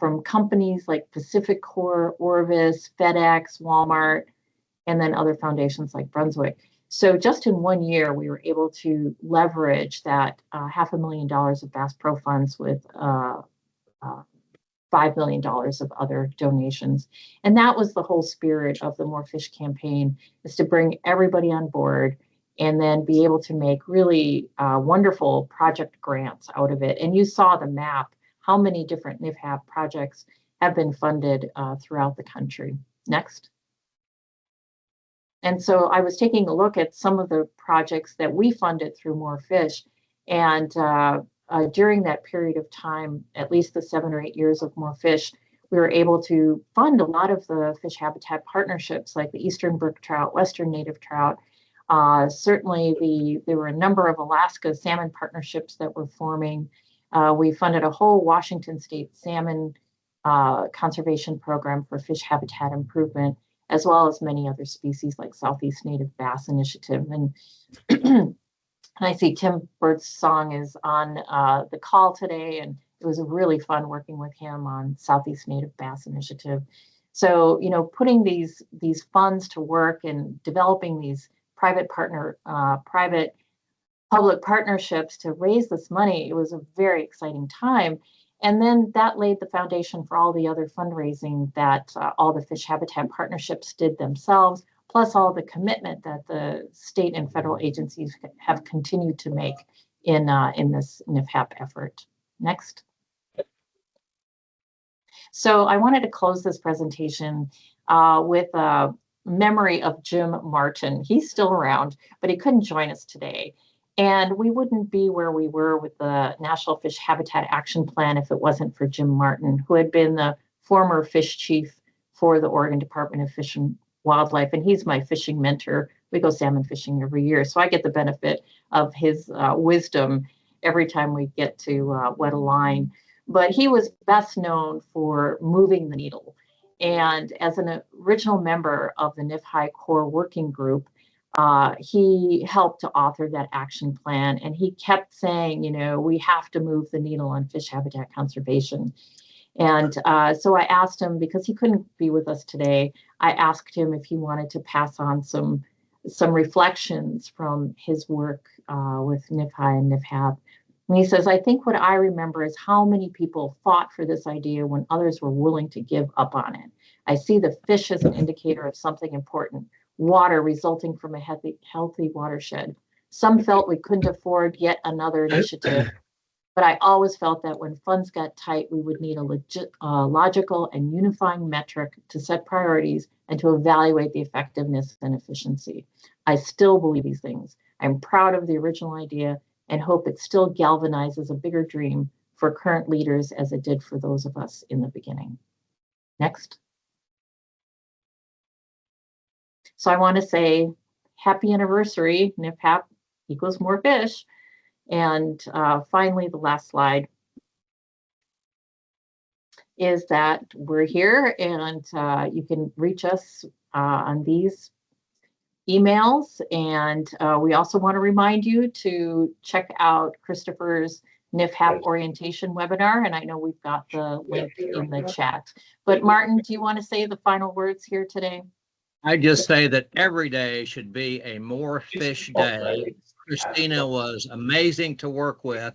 S6: from companies like Pacific Core, Orvis, FedEx, Walmart, and then other foundations like Brunswick. So just in 1 year, we were able to leverage that $500,000 of Bass Pro funds with $5 million of other donations. And that was the whole spirit of the More Fish campaign, is to bring everybody on board and then be able to make really wonderful project grants out of it. And you saw the map, how many different NIFHAP projects have been funded throughout the country. Next. And so I was taking a look at some of the projects that we funded through More Fish. And during that period of time, at least the 7 or 8 years of More Fish, we were able to fund a lot of the fish habitat partnerships like the Eastern Brook Trout, Western Native Trout. Certainly there were a number of Alaska salmon partnerships that were forming. We funded a whole Washington State salmon conservation program for fish habitat improvement, as well as many other species like Southeast Native Bass Initiative. And I see Tim Birdsong is on the call today, and it was really fun working with him on Southeast Native Bass Initiative. So, you know, putting these funds to work and developing these private public partnerships to raise this money, it was a very exciting time. And then that laid the foundation for all the other fundraising that all the fish habitat partnerships did themselves, plus all the commitment that the state and federal agencies have continued to make in this NIFHAP effort. Next. So I wanted to close this presentation with a memory of Jim Martin. He's still around, but he couldn't join us today. And we wouldn't be where we were with the National Fish Habitat Action Plan if it wasn't for Jim Martin, who had been the former fish chief for the Oregon Department of Fish and Wildlife. And he's my fishing mentor. We go salmon fishing every year. So I get the benefit of his wisdom every time we get to wet a line. But he was best known for moving the needle. And as an original member of the NIFHI Core Working Group, he helped to author that action plan. And he kept saying, you know, we have to move the needle on fish habitat conservation. And so I asked him, because he couldn't be with us today, I asked him if he wanted to pass on some reflections from his work with NIFHI and NIFHAP. And he says, I think what I remember is how many people fought for this idea when others were willing to give up on it. I see the fish as an indicator of something important, water resulting from a healthy watershed. Some felt we couldn't afford yet another initiative, but I always felt that when funds got tight, we would need a logical and unifying metric to set priorities and to evaluate the effectiveness and efficiency. I still believe these things. I'm proud of the original idea and hope it still galvanizes a bigger dream for current leaders as it did for those of us in the beginning. Next. So I want to say happy anniversary, NIFHAP equals more fish. And finally, the last slide is that we're here, and you can reach us on these emails. And we also want to remind you to check out Christopher's NIFHAP orientation webinar. And I know we've got the link in the chat. But Martin, do you want to say the final words here today?
S7: I just say that every day should be a more fish day. Christina was amazing to work with.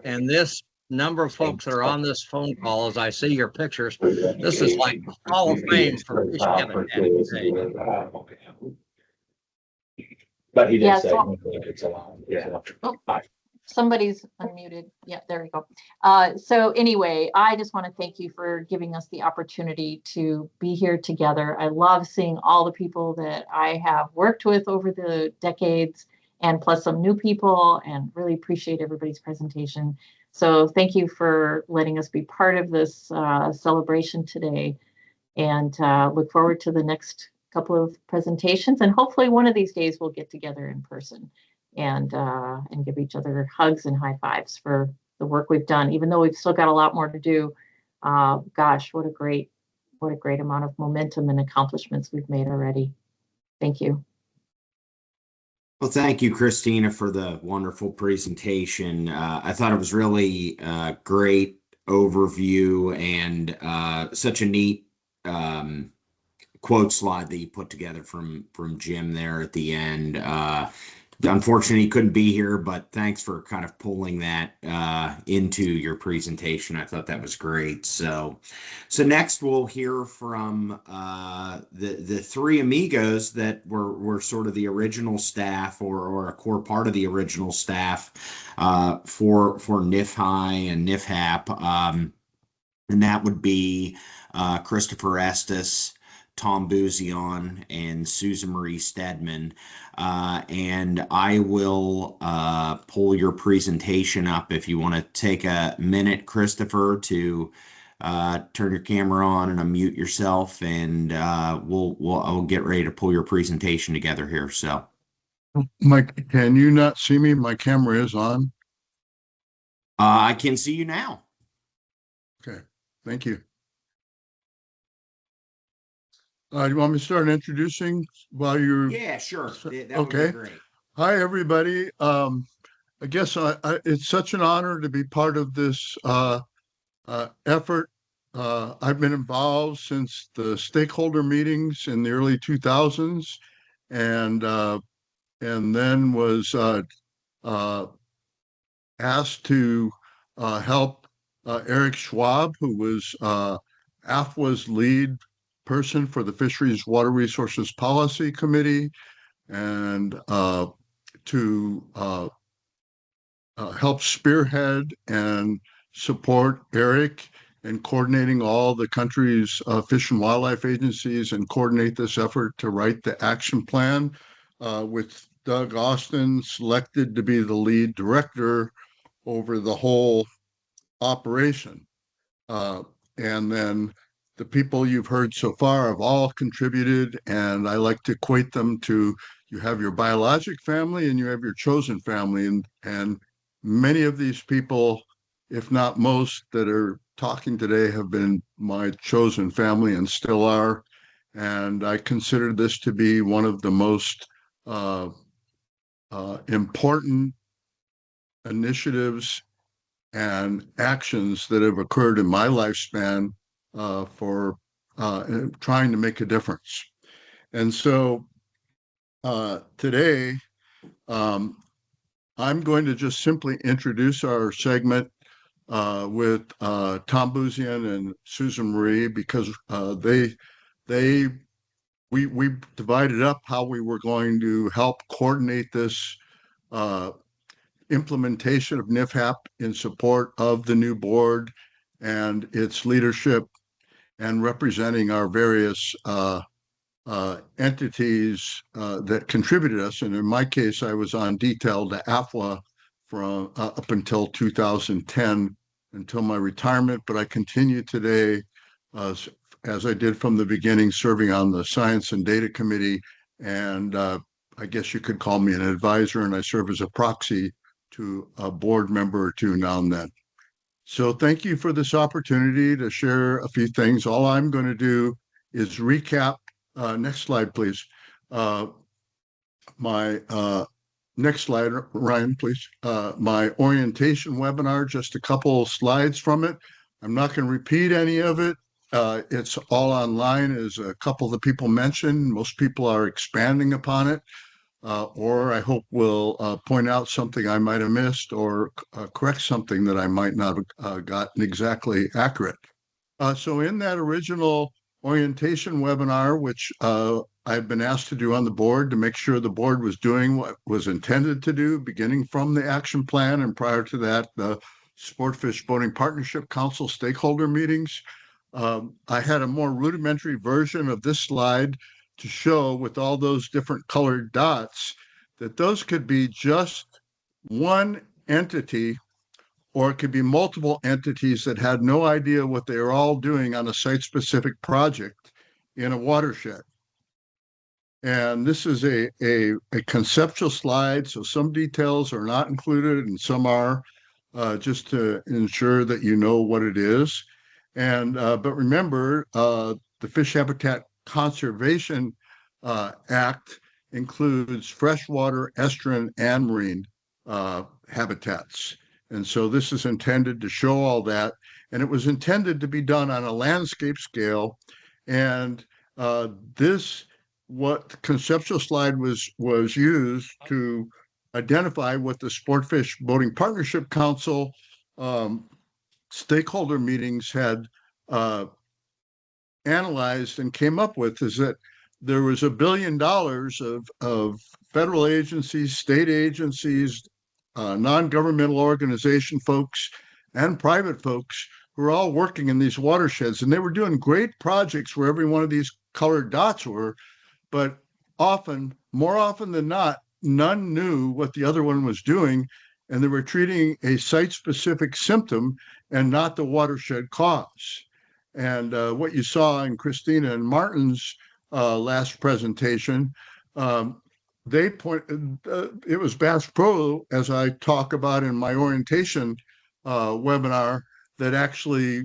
S7: And this number of folks that are on this phone call, as I see your pictures, this is like Hall of Fame for fish habitat today.
S8: But he did
S6: Yeah,
S8: say
S6: so-
S8: it's allowed. Yeah.
S6: Somebody's unmuted. Yeah, there we go. So anyway, I just want to thank you for giving us the opportunity to be here together. I love seeing all the people that I have worked with over the decades, and plus some new people, and really appreciate everybody's presentation. So thank you for letting us be part of this celebration today, and look forward to the next couple of presentations. And hopefully one of these days we'll get together in person and give each other hugs and high fives for the work we've done, even though we've still got a lot more to do. Gosh, what a great amount of momentum and accomplishments we've made already. Thank you.
S1: Well, thank you, Christina, for the wonderful presentation. I thought it was really great overview and such a neat quote slide that you put together from Jim there at the end. Unfortunately, he couldn't be here, but thanks for kind of pulling that into your presentation. I thought that was great. So next we'll hear from the three amigos that were sort of the original staff or a core part of the original staff for NIFHI and NIFHAP, and that would be Christopher Estes, Tom Buzion, and Susan Marie Stedman. And I will pull your presentation up if you want to take a minute, Christopher, to turn your camera on and unmute yourself, and I'll get ready to pull your presentation together here. So,
S9: Mike, can you not see me? My camera is on.
S1: I can see you now.
S9: Okay, thank you. You want me to start introducing while you're?
S1: Yeah, sure. That would
S9: Okay.
S1: be great.
S9: Hi, everybody. I guess it's such an honor to be part of this effort. I've been involved since the stakeholder meetings in the early 2000s, and then was asked to help Eric Schwab, who was AFWA's lead person for the Fisheries Water Resources Policy Committee, and to help spearhead and support Eric in coordinating all the country's fish and wildlife agencies and coordinate this effort to write the action plan, with Doug Austin selected to be the lead director over the whole operation. And then the people you've heard so far have all contributed, and I like to equate them to, you have your biologic family and you have your chosen family, and many of these people, if not most, that are talking today have been my chosen family and still are. And I consider this to be one of the most important initiatives and actions that have occurred in my lifespan for trying to make a difference. And so today, I'm going to just simply introduce our segment with Tom Buzian and Susan Marie, because we divided up how we were going to help coordinate this implementation of NFHAP in support of the new board and its leadership, and representing our various entities that contributed us. And in my case, I was on detail to AFWA from up until 2010, until my retirement, but I continue today, as I did from the beginning, serving on the Science and Data Committee, and I guess you could call me an advisor, and I serve as a proxy to a board member or two now and then. So thank you for this opportunity to share a few things. All I'm going to do is recap. Next slide, please. My next slide, Ryan, please. My orientation webinar, just a couple slides from it. I'm not going to repeat any of it. It's all online, as a couple of the people mentioned. Most people are expanding upon it, or I hope will point out something I might have missed, or correct something that I might not have gotten exactly accurate. So in that original orientation webinar, which I've been asked to do on the board to make sure the board was doing what was intended to do, beginning from the action plan, and prior to that, the Sportfish Boating Partnership Council stakeholder meetings. I had a more rudimentary version of this slide to show, with all those different colored dots, that those could be just one entity, or it could be multiple entities that had no idea what they were all doing on a site-specific project in a watershed. And this is a conceptual slide, so some details are not included and some are, just to ensure that you know what it is. And but remember, the Fish Habitat Conservation Act includes freshwater, estuarine, and marine habitats. And so this is intended to show all that. And it was intended to be done on a landscape scale. And what conceptual slide was used to identify what the Sportfish Boating Partnership Council stakeholder meetings had analyzed and came up with, is that there was $1 billion of federal agencies, state agencies, non-governmental organization folks, and private folks who are all working in these watersheds. And they were doing great projects where every one of these colored dots were, but more often than not, none knew what the other one was doing, and they were treating a site-specific symptom and not the watershed cause. And what you saw in Christina and Martin's last presentation, it was Bass Pro, as I talk about in my orientation webinar, that actually,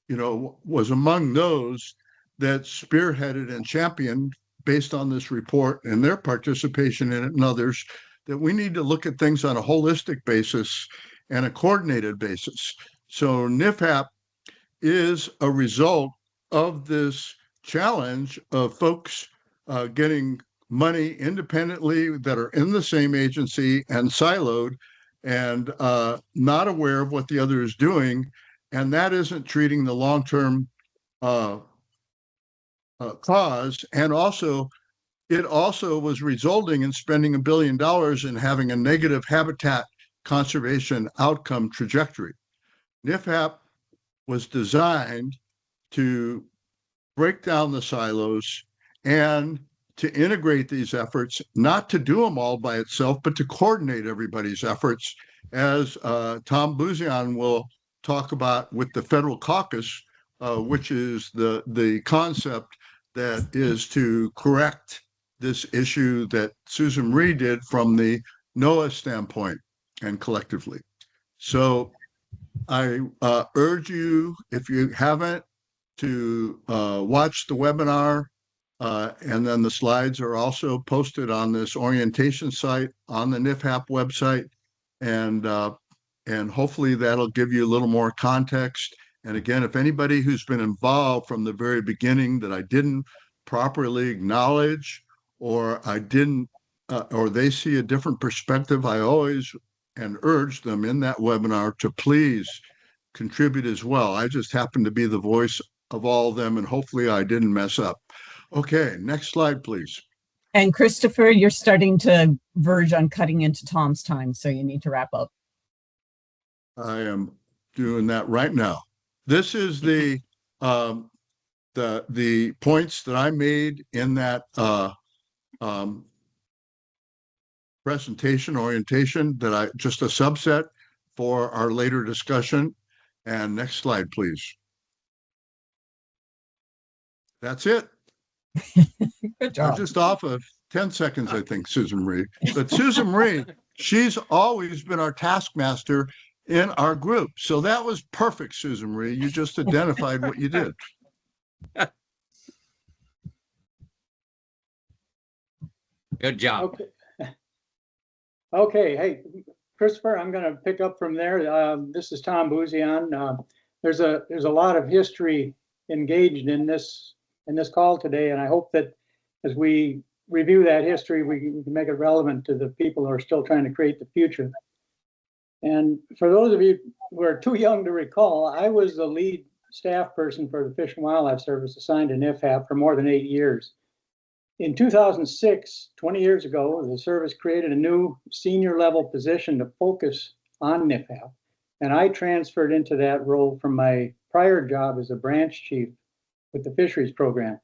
S9: was among those that spearheaded and championed, based on this report and their participation in it and others, that we need to look at things on a holistic basis and a coordinated basis. So NFHAP is a result of this challenge of folks getting money independently that are in the same agency and siloed, and not aware of what the other is doing. And that isn't treating the long-term cause, and also it also was resulting in spending $1 billion and having a negative habitat conservation outcome trajectory. NIFHAP was designed to break down the silos and to integrate these efforts, not to do them all by itself, but to coordinate everybody's efforts, as Tom Buzian will talk about with the Federal Caucus, which is the concept that is to correct this issue that Susan Marie did from the NOAA standpoint and collectively. So I urge you, if you haven't, to watch the webinar, and then the slides are also posted on this orientation site on the NIFHAP website, and hopefully that'll give you a little more context. And again, if anybody who's been involved from the very beginning that I didn't properly acknowledge, or I didn't, or they see a different perspective, I always and urge them in that webinar to please contribute as well. I just happen to be the voice of all of them, and hopefully I didn't mess up. Okay, next slide, please.
S10: And Christopher, you're starting to verge on cutting into Tom's time, so you need to wrap up.
S9: I am doing that right now. This is the points that I made in that presentation orientation, that I just a subset for our later discussion. And next slide, please. That's it.
S10: Good job.
S9: I'm just off of 10 seconds, I think, Susan Marie. But Susan Marie, she's always been our taskmaster in our group. So that was perfect, Susan Marie. You just identified what you did.
S7: Good job.
S11: Okay. Okay. Hey, Christopher, I'm going to pick up from there. This is Tom Buzian. There's a lot of history engaged in this call today, and I hope that as we review that history, we can make it relevant to the people who are still trying to create the future. And for those of you who are too young to recall, I was the lead staff person for the Fish and Wildlife Service assigned to NIFHAP for more than 8 years. In 2006, 20 years ago, the service created a new senior level position to focus on NIFHAP. And I transferred into that role from my prior job as a branch chief with the fisheries program.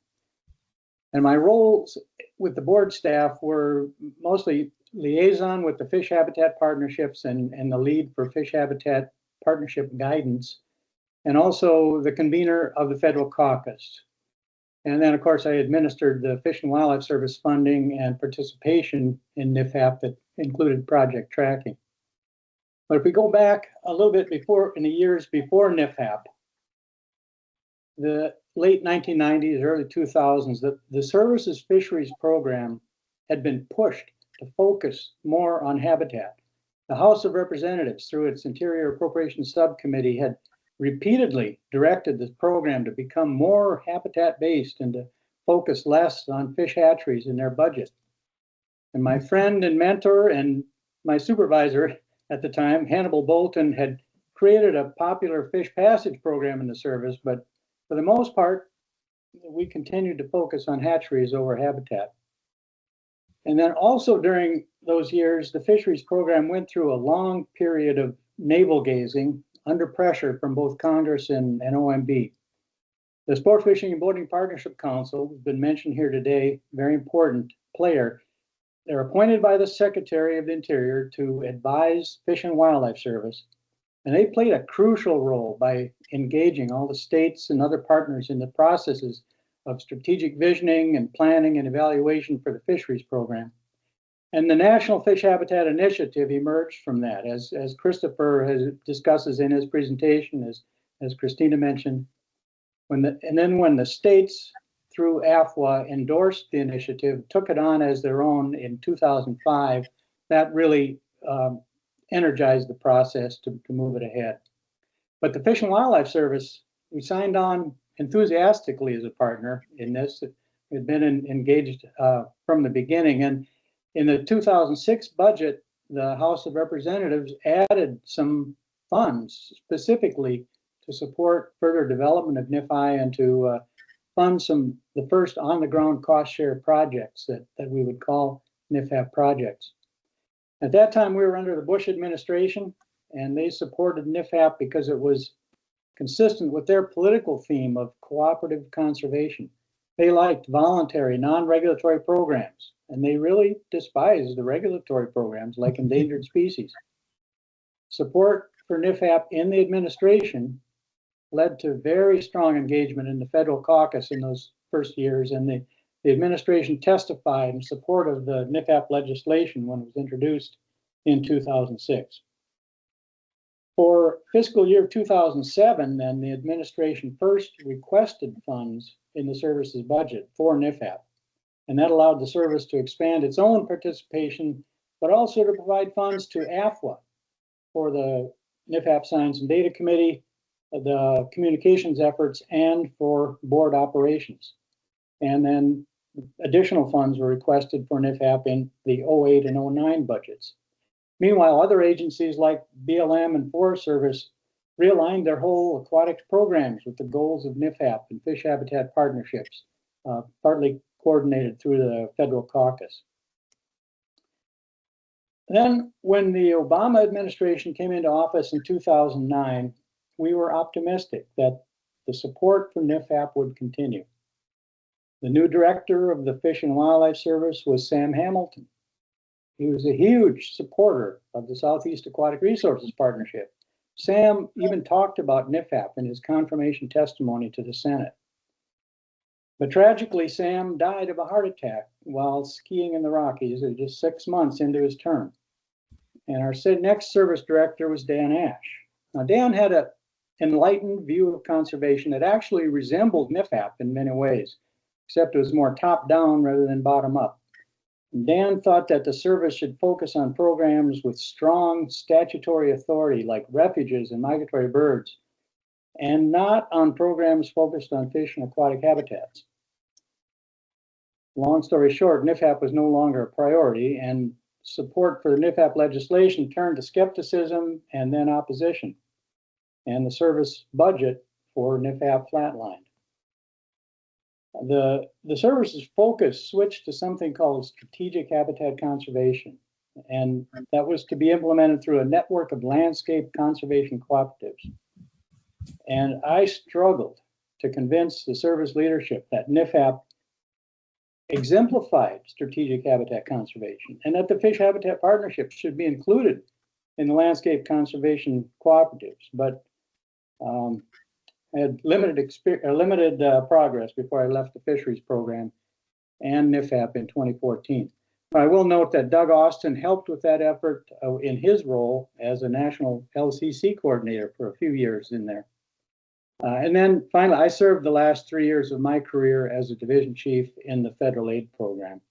S11: And my roles with the board staff were mostly liaison with the fish habitat partnerships and the lead for fish habitat partnership guidance, and also the convener of the Federal Caucus. And then, of course, I administered the Fish and Wildlife Service funding and participation in NIFHAP that included project tracking. But if we go back a little bit before, in the years before NIFHAP, the late 1990s, early 2000s, the service's fisheries program had been pushed to focus more on habitat. The House of Representatives, through its Interior Appropriations Subcommittee, had repeatedly directed this program to become more habitat-based and to focus less on fish hatcheries in their budget. And my friend and mentor and my supervisor at the time, Hannibal Bolton, had created a popular fish passage program in the service, but for the most part, we continued to focus on hatcheries over habitat. And then also during those years, the fisheries program went through a long period of navel gazing under pressure from both Congress and OMB. The Sport Fishing and Boating Partnership Council has been mentioned here today, very important player. They're appointed by the Secretary of the Interior to advise Fish and Wildlife Service. And they played a crucial role by engaging all the states and other partners in the processes of strategic visioning and planning and evaluation for the fisheries program. And the National Fish Habitat Initiative emerged from that, as Christopher discusses in his presentation, as Christina mentioned. When the states, through AFWA, endorsed the initiative, took it on as their own in 2005, that really energized the process to move it ahead. But the Fish and Wildlife Service, we signed on enthusiastically as a partner in this. We had been engaged from the beginning. And in the 2006 budget, the House of Representatives added some funds specifically to support further development of NIFI and to fund the first on-the-ground cost share projects that we would call NIFHAP projects. At that time, we were under the Bush administration, and they supported NIFHAP because it was consistent with their political theme of cooperative conservation. They liked voluntary, non-regulatory programs, and they really despised the regulatory programs like endangered species. Support for NIFHAP in the administration led to very strong engagement in the federal caucus in those first years, and the administration testified in support of the NIFHAP legislation when it was introduced in 2006. For fiscal year 2007, then, the administration first requested funds in the service's budget for NIFHAP, and that allowed the service to expand its own participation, but also to provide funds to AFWA for the NIFHAP Science and Data Committee, the communications efforts, and for board operations. And then additional funds were requested for NIFHAP in the 08 and 09 budgets. Meanwhile, other agencies like BLM and Forest Service realigned their whole aquatics programs with the goals of NIFHAP and fish habitat partnerships, partly coordinated through the federal caucus. Then, when the Obama administration came into office in 2009, we were optimistic that the support for NIFHAP would continue. The new director of the Fish and Wildlife Service was Sam Hamilton. He was a huge supporter of the Southeast Aquatic Resources Partnership. Sam even talked about NIFHAP in his confirmation testimony to the Senate. But tragically, Sam died of a heart attack while skiing in the Rockies just 6 months into his term. And our next service director was Dan Ash. Now, Dan had an enlightened view of conservation that actually resembled NIFHAP in many ways, except it was more top-down rather than bottom-up. Dan thought that the service should focus on programs with strong statutory authority like refuges and migratory birds, and not on programs focused on fish and aquatic habitats. Long story short, NIFHAP was no longer a priority, and support for the NIFHAP legislation turned to skepticism and then opposition, and the service budget for NIFHAP flatlined. The service's focus switched to something called strategic habitat conservation, and that was to be implemented through a network of landscape conservation cooperatives. And I struggled to convince the service leadership that NIFHAP exemplified strategic habitat conservation and that the fish habitat partnership should be included in the landscape conservation cooperatives. But I had limited progress before I left the fisheries program and NIFHAP in 2014. I will note that Doug Austin helped with that effort in his role as a national LCC coordinator for a few years in there. And then finally, I served the last 3 years of my career as a division chief in the federal aid program.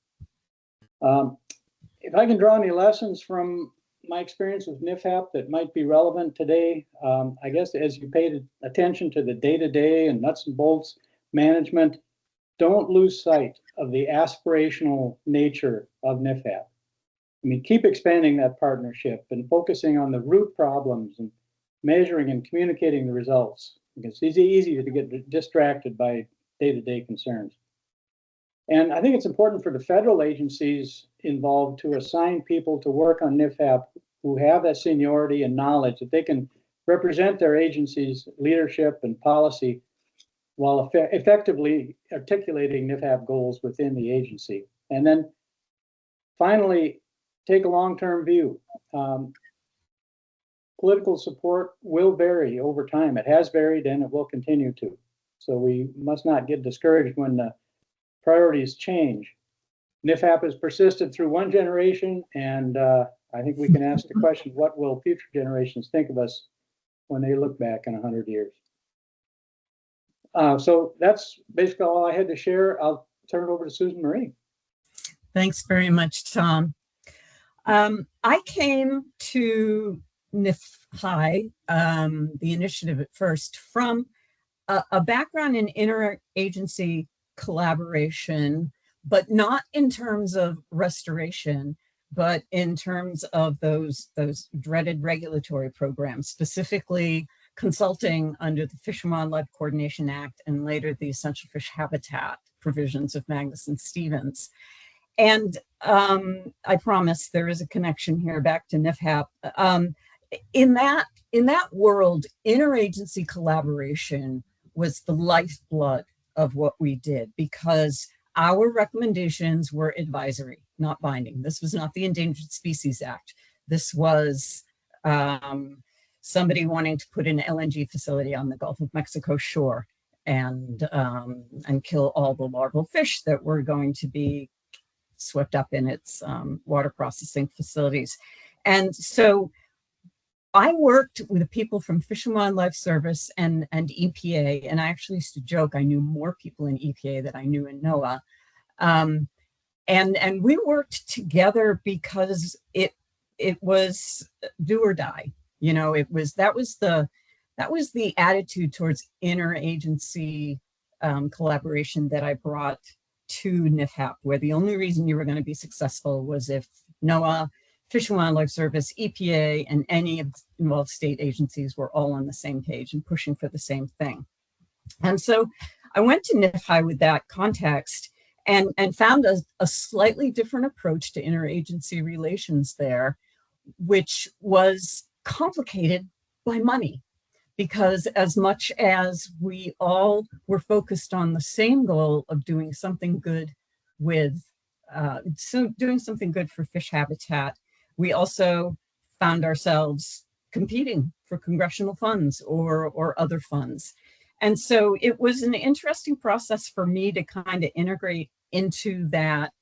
S11: If I can draw any lessons from my experience with NIFHAP that might be relevant today, I guess as you paid attention to the day-to-day and nuts and bolts management, don't lose sight of the aspirational nature of NIFHAP. I mean, keep expanding that partnership and focusing on the root problems and measuring and communicating the results. It's easy to get distracted by day-to-day concerns. And I think it's important for the federal agencies involved to assign people to work on NIFHAP who have that seniority and knowledge that they can represent their agency's leadership and policy while effectively articulating NIFHAP goals within the agency. And then finally, take a long-term view. Political support will vary over time. It has varied and it will continue to. So we must not get discouraged when the priorities change. NIFHAP has persisted through one generation, and I think we can ask the question, what will future generations think of us when they look back in 100 years? So that's basically all I had to share. I'll turn it over to Susan Marie.
S10: Thanks very much, Tom. I came to NIFHI, the initiative at first, from a background in interagency collaboration, but not in terms of restoration, but in terms of those dreaded regulatory programs, specifically consulting under the Fish and Wildlife Coordination Act and later the Essential Fish Habitat provisions of Magnuson-Stevens. And I promise there is a connection here back to NIFHAP. In that world, interagency collaboration was the lifeblood of what we did, because our recommendations were advisory, not binding. This was not the Endangered Species Act. This was somebody wanting to put an LNG facility on the Gulf of Mexico shore and kill all the larval fish that were going to be swept up in its water processing facilities. And so I worked with the people from Fish and Wildlife Service and EPA, and I actually used to joke I knew more people in EPA than I knew in NOAA. And we worked together because it was do or die. You know, that was the attitude towards interagency collaboration that I brought to NIFHAP, where the only reason you were going to be successful was if NOAA, Fish and Wildlife Service, EPA, and any of the involved state agencies were all on the same page and pushing for the same thing. And so I went to NIFHI with that context and found a slightly different approach to interagency relations there, which was complicated by money. Because as much as we all were focused on the same goal of doing something good with, doing something good for fish habitat, we also found ourselves competing for congressional funds or other funds. And so it was an interesting process for me to kind of integrate into that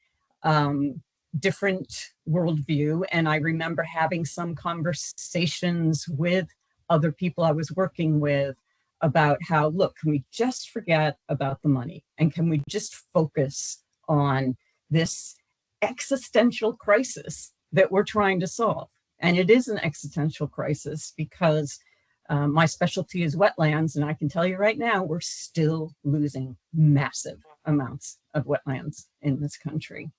S10: different worldview. And I remember having some conversations with other people I was working with about how, look, can we just forget about the money? And can we just focus on this existential crisis that we're trying to solve? And it is an existential crisis because my specialty is wetlands. And I can tell you right now, we're still losing massive amounts of wetlands in this country.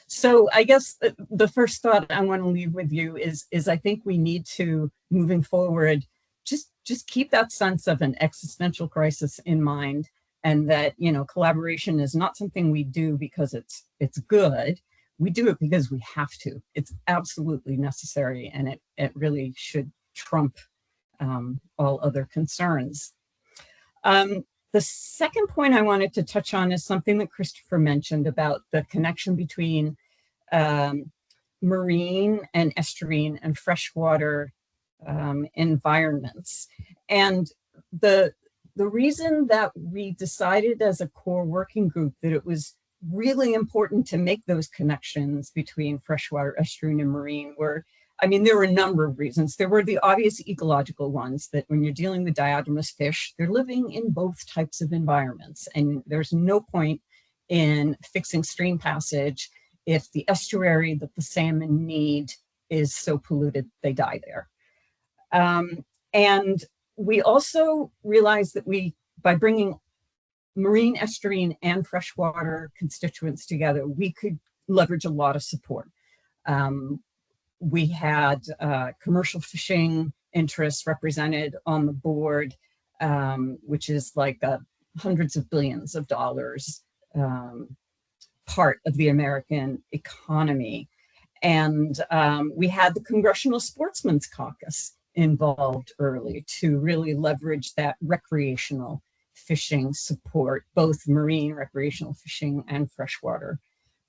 S10: So I guess the first thought I want to leave with you is I think we need to, moving forward, just keep that sense of an existential crisis in mind, and that, you know, collaboration is not something we do because it's good. We do it because we have to. It's absolutely necessary, and it really should trump all other concerns. The second point I wanted to touch on is something that Christopher mentioned about the connection between marine and estuarine and freshwater environments. And the reason that we decided as a core working group that it was really important to make those connections between freshwater, estuarine, and marine were, I mean, there were a number of reasons. There were the obvious ecological ones, that when you're dealing with diadromous fish, they're living in both types of environments. And there's no point in fixing stream passage if the estuary that the salmon need is so polluted they die there. And we also realized that by bringing marine, estuarine, and freshwater constituents together, we could leverage a lot of support. We had commercial fishing interests represented on the board, which is like hundreds of billions of dollars part of the American economy. And we had the Congressional Sportsmen's Caucus involved early to really leverage that recreational fishing support, both marine recreational fishing and freshwater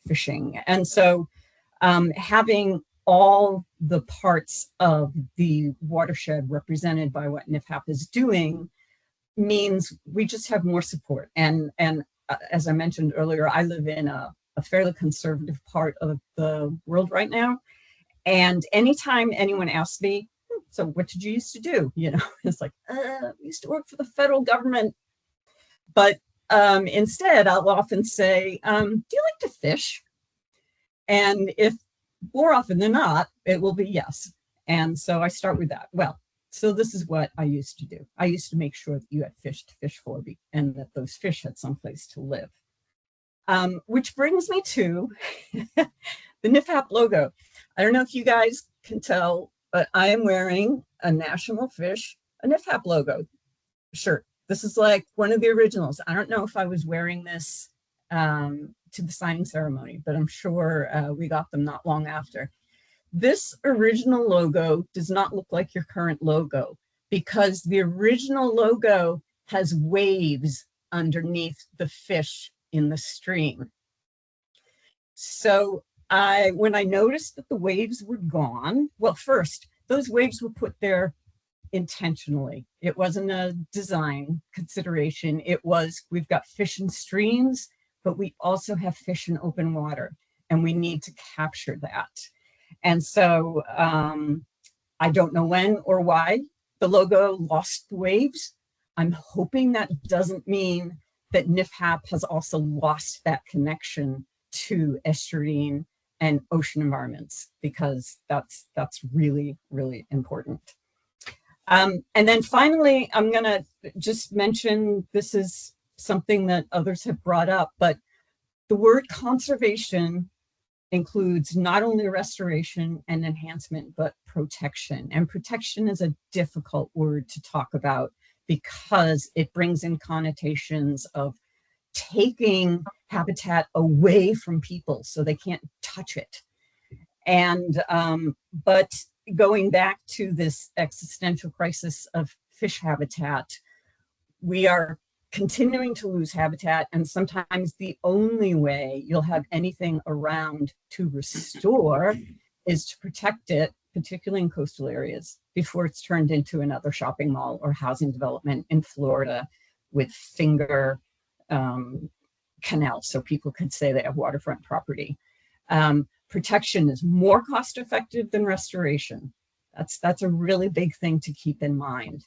S10: fishing. And so having all the parts of the watershed represented by what NIFHAP is doing means we just have more support. And as I mentioned earlier, I live in a fairly conservative part of the world right now. And anytime anyone asks me, so what did you used to do? You know, it's like, I used to work for the federal government. But instead, I'll often say, do you like to fish? And if more often than not, it will be yes. And so I start with that. Well, so this is what I used to do. I used to make sure that you had fish to fish for and that those fish had someplace to live. Which brings me to the NIFHAP logo. I don't know if you guys can tell, but I am wearing a national fish, a NIFHAP logo shirt. This is like one of the originals. I don't know if I was wearing this to the signing ceremony, but I'm sure we got them not long after. This original logo does not look like your current logo because the original logo has waves underneath the fish in the stream. So when I noticed that the waves were gone, well, first, those waves were put there intentionally. It wasn't a design consideration. It was, we've got fish in streams, but we also have fish in open water, and we need to capture that. And so I don't know when or why the logo lost the waves. I'm hoping that doesn't mean that NIFHAP has also lost that connection to estuarine and ocean environments, because that's really, really important. And then finally, I'm going to just mention, this is something that others have brought up, but the word conservation includes not only restoration and enhancement, but protection. And protection is a difficult word to talk about because it brings in connotations of taking habitat away from people so they can't touch it. And but going back to this existential crisis of fish habitat, we are continuing to lose habitat, and sometimes the only way you'll have anything around to restore is to protect it, particularly in coastal areas, before it's turned into another shopping mall or housing development in Florida with finger canals, so people could say they have waterfront property. Protection is more cost effective than restoration. That's a really big thing to keep in mind.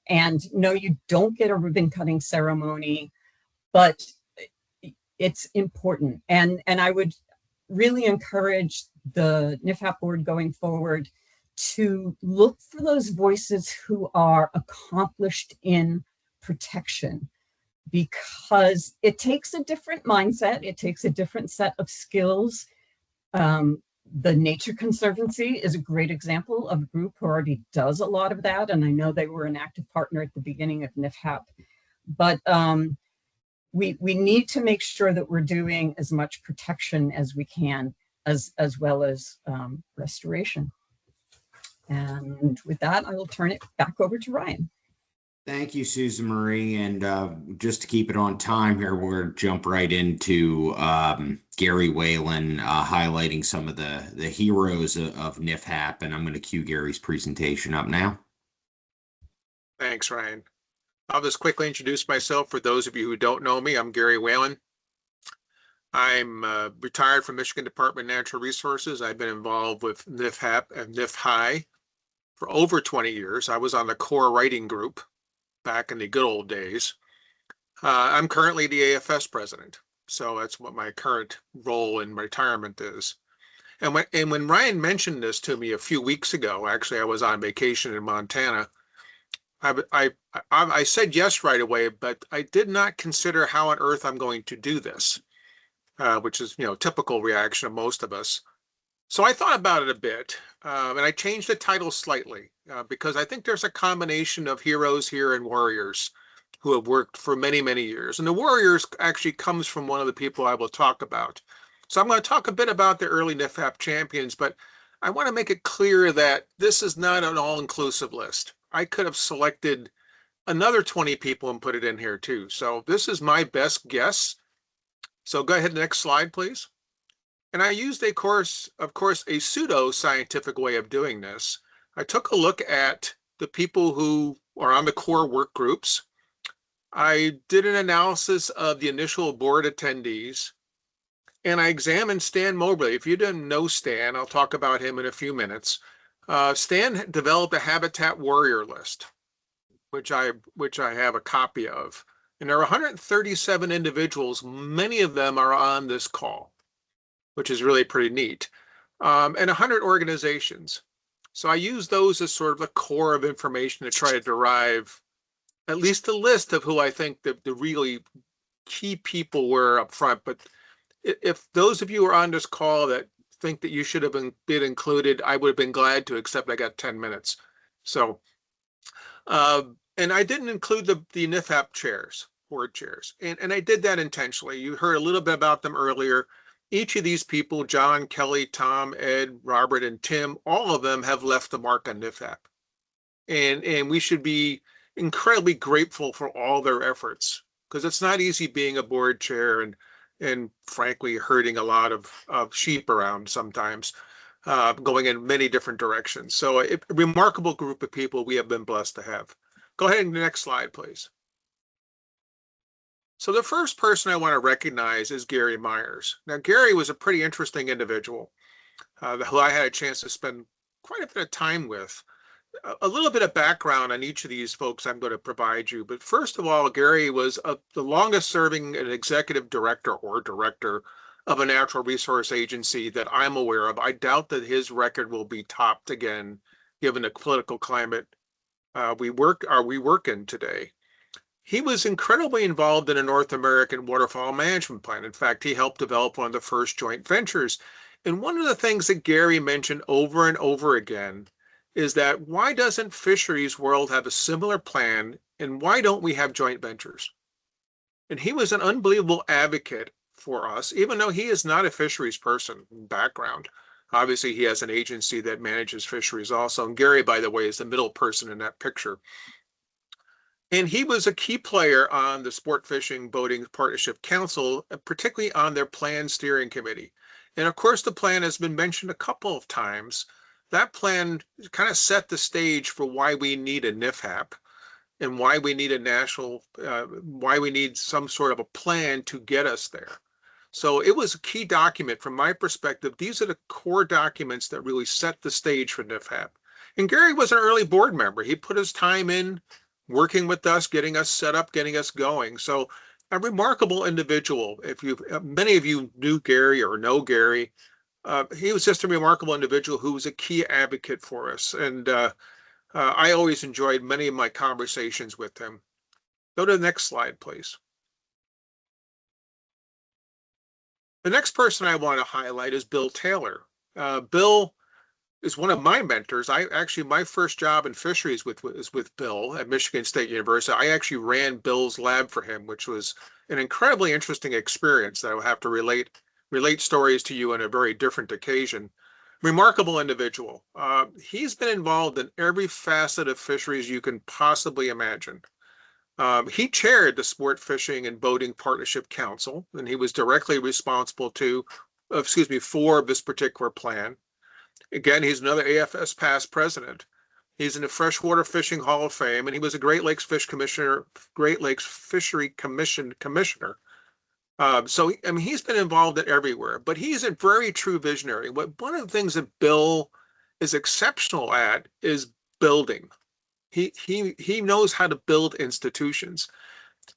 S10: And no, you don't get a ribbon cutting ceremony, but it's important. And I would really encourage the NIFHAP board going forward to look for those voices who are accomplished in protection, because it takes a different mindset. It takes a different set of skills. The Nature Conservancy is a great example of a group who already does a lot of that. And I know they were an active partner at the beginning of NIFHAP. But we need to make sure that we're doing as much protection as we can, as well as restoration. And with that, I will turn it back over to Ryan.
S1: Thank you, Susan Marie. And just to keep it on time here, we're going to jump right into Gary Whalen highlighting some of the heroes of NIFHAP. And I'm going to cue Gary's presentation up now.
S12: Thanks, Ryan. I'll just quickly introduce myself. For those of you who don't know me, I'm Gary Whalen. I'm retired from Michigan Department of Natural Resources. I've been involved with NIFHAP and NIFHI for over 20 years. I was on the core writing group back in the good old days. I'm currently the AFS president, so that's what my current role in retirement is. And when Ryan mentioned this to me a few weeks ago, actually I was on vacation in Montana, I said yes right away, but I did not consider how on earth I'm going to do this, which is, typical reaction of most of us. So I thought about it a bit, and I changed the title slightly because I think there's a combination of heroes here and warriors who have worked for many, many years. And the warriors actually comes from one of the people I will talk about. So I'm going to talk a bit about the early NIFHAP champions, but I want to make it clear that this is not an all-inclusive list. I could have selected another 20 people and put it in here too. So this is my best guess. So go ahead, next slide, please. And I used of course, a pseudo-scientific way of doing this. I took a look at the people who are on the core work groups. I did an analysis of the initial board attendees, and I examined Stan Moberly. If you didn't know Stan, I'll talk about him in a few minutes. Stan developed a Habitat Warrior list, which I have a copy of. And there are 137 individuals. Many of them are on this call, which is really pretty neat, and 100 organizations. So I use those as sort of the core of information to try to derive at least a list of who I think the really key people were up front. But if those of you are on this call that think that you should have been included, I would have been glad to, except I got 10 minutes. So And I didn't include the NIFHAP chairs, board chairs. And I did that intentionally. You heard a little bit about them earlier. Each of these people, John, Kelly, Tom, Ed, Robert, and Tim, all of them have left a mark on NIFHAP. And we should be incredibly grateful for all their efforts, because it's not easy being a board chair and frankly herding a lot of sheep around sometimes, going in many different directions. So a remarkable group of people we have been blessed to have. Go ahead and the next slide, please. So the first person I want to recognize is Gary Myers. Now, Gary was a pretty interesting individual who I had a chance to spend quite a bit of time with. A little bit of background on each of these folks I'm going to provide you. But first of all, Gary was the longest serving executive director of a natural resource agency that I'm aware of. I doubt that his record will be topped again, given the political climate we work in today. He was incredibly involved in a North American waterfowl management plan. In fact, he helped develop one of the first joint ventures. And one of the things that Gary mentioned over and over again is that why doesn't Fisheries World have a similar plan, and why don't we have joint ventures? And he was an unbelievable advocate for us, even though he is not a fisheries person in background. Obviously, he has an agency that manages fisheries also. And Gary, by the way, is the middle person in that picture. And he was a key player on the Sport Fishing Boating Partnership Council, particularly on their plan steering committee. And of course, the plan has been mentioned a couple of times. That plan kind of set the stage for why we need a NIFHAP and why we need a national, why we need some sort of a plan to get us there. So it was a key document from my perspective. These are the core documents that really set the stage for NIFHAP. And Gary was an early board member. He put his time in working with us, getting us set up, getting us going. So a remarkable individual. If you, many of you knew Gary or know Gary, he was just a remarkable individual who was a key advocate for us. And I always enjoyed many of my conversations with him. Go to the next slide, please. The next person I want to highlight is Bill Taylor. Bill is one of my mentors. My first job in fisheries was with Bill at Michigan State University. I actually ran Bill's lab for him, which was an incredibly interesting experience that I will have to relate stories to you on a very different occasion. Remarkable individual. He's been involved in every facet of fisheries you can possibly imagine. He chaired the Sport Fishing and Boating Partnership Council, and he was directly responsible for this particular plan. Again, he's another AFS past president. He's in the Freshwater Fishing Hall of Fame, and he was a Great Lakes Fishery Commission commissioner. So, I mean, he's been involved in everywhere, but he's a very true visionary. One of the things that Bill is exceptional at is building. He knows how to build institutions.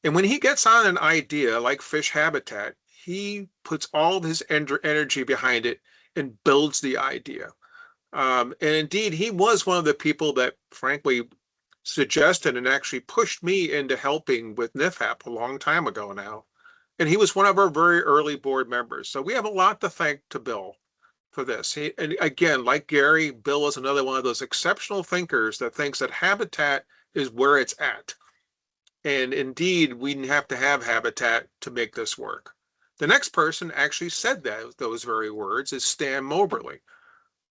S12: And when he gets on an idea like fish habitat, he puts all of his energy behind it and builds the idea. And indeed, he was one of the people that, frankly, suggested and actually pushed me into helping with NIFHAP a long time ago now. And he was one of our very early board members. So we have a lot to thank to Bill for this. And again, like Gary, Bill is another one of those exceptional thinkers that thinks that habitat is where it's at. And indeed, we have to have habitat to make this work. The next person actually said those very words is Stan Moberly.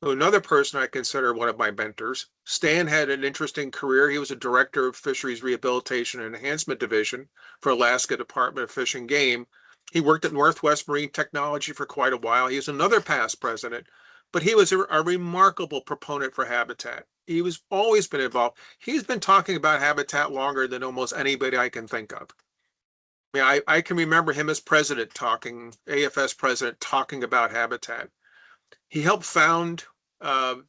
S12: Another person I consider one of my mentors. Stan had an interesting career. He was a director of Fisheries Rehabilitation and Enhancement Division for Alaska Department of Fish and Game. He worked at Northwest Marine Technology for quite a while. He was another past president, but he was a remarkable proponent for habitat. He was always been involved. He's been talking about habitat longer than almost anybody I can think of. I mean, I can remember him as president AFS president, talking about habitat. He helped found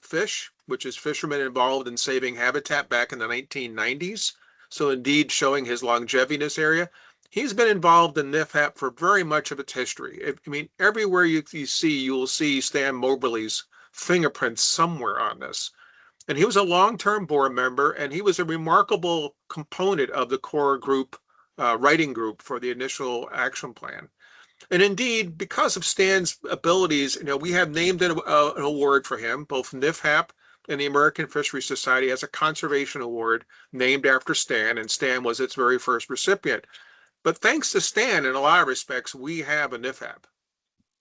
S12: FISH, which is Fishermen Involved in Saving Habitat, back in the 1990s. So indeed, showing his longevity in this area. He's been involved in NIFHAP for very much of its history. I mean, everywhere you will see Stan Moberly's fingerprints somewhere on this. And he was a long-term board member, and he was a remarkable component of the core group, writing group for the initial action plan. And indeed, because of Stan's abilities, we have named an award for him, both NIFHAP, and the American Fisheries Society has a conservation award named after Stan, and Stan was its very first recipient. But thanks to Stan, in a lot of respects, we have a NIFHAP.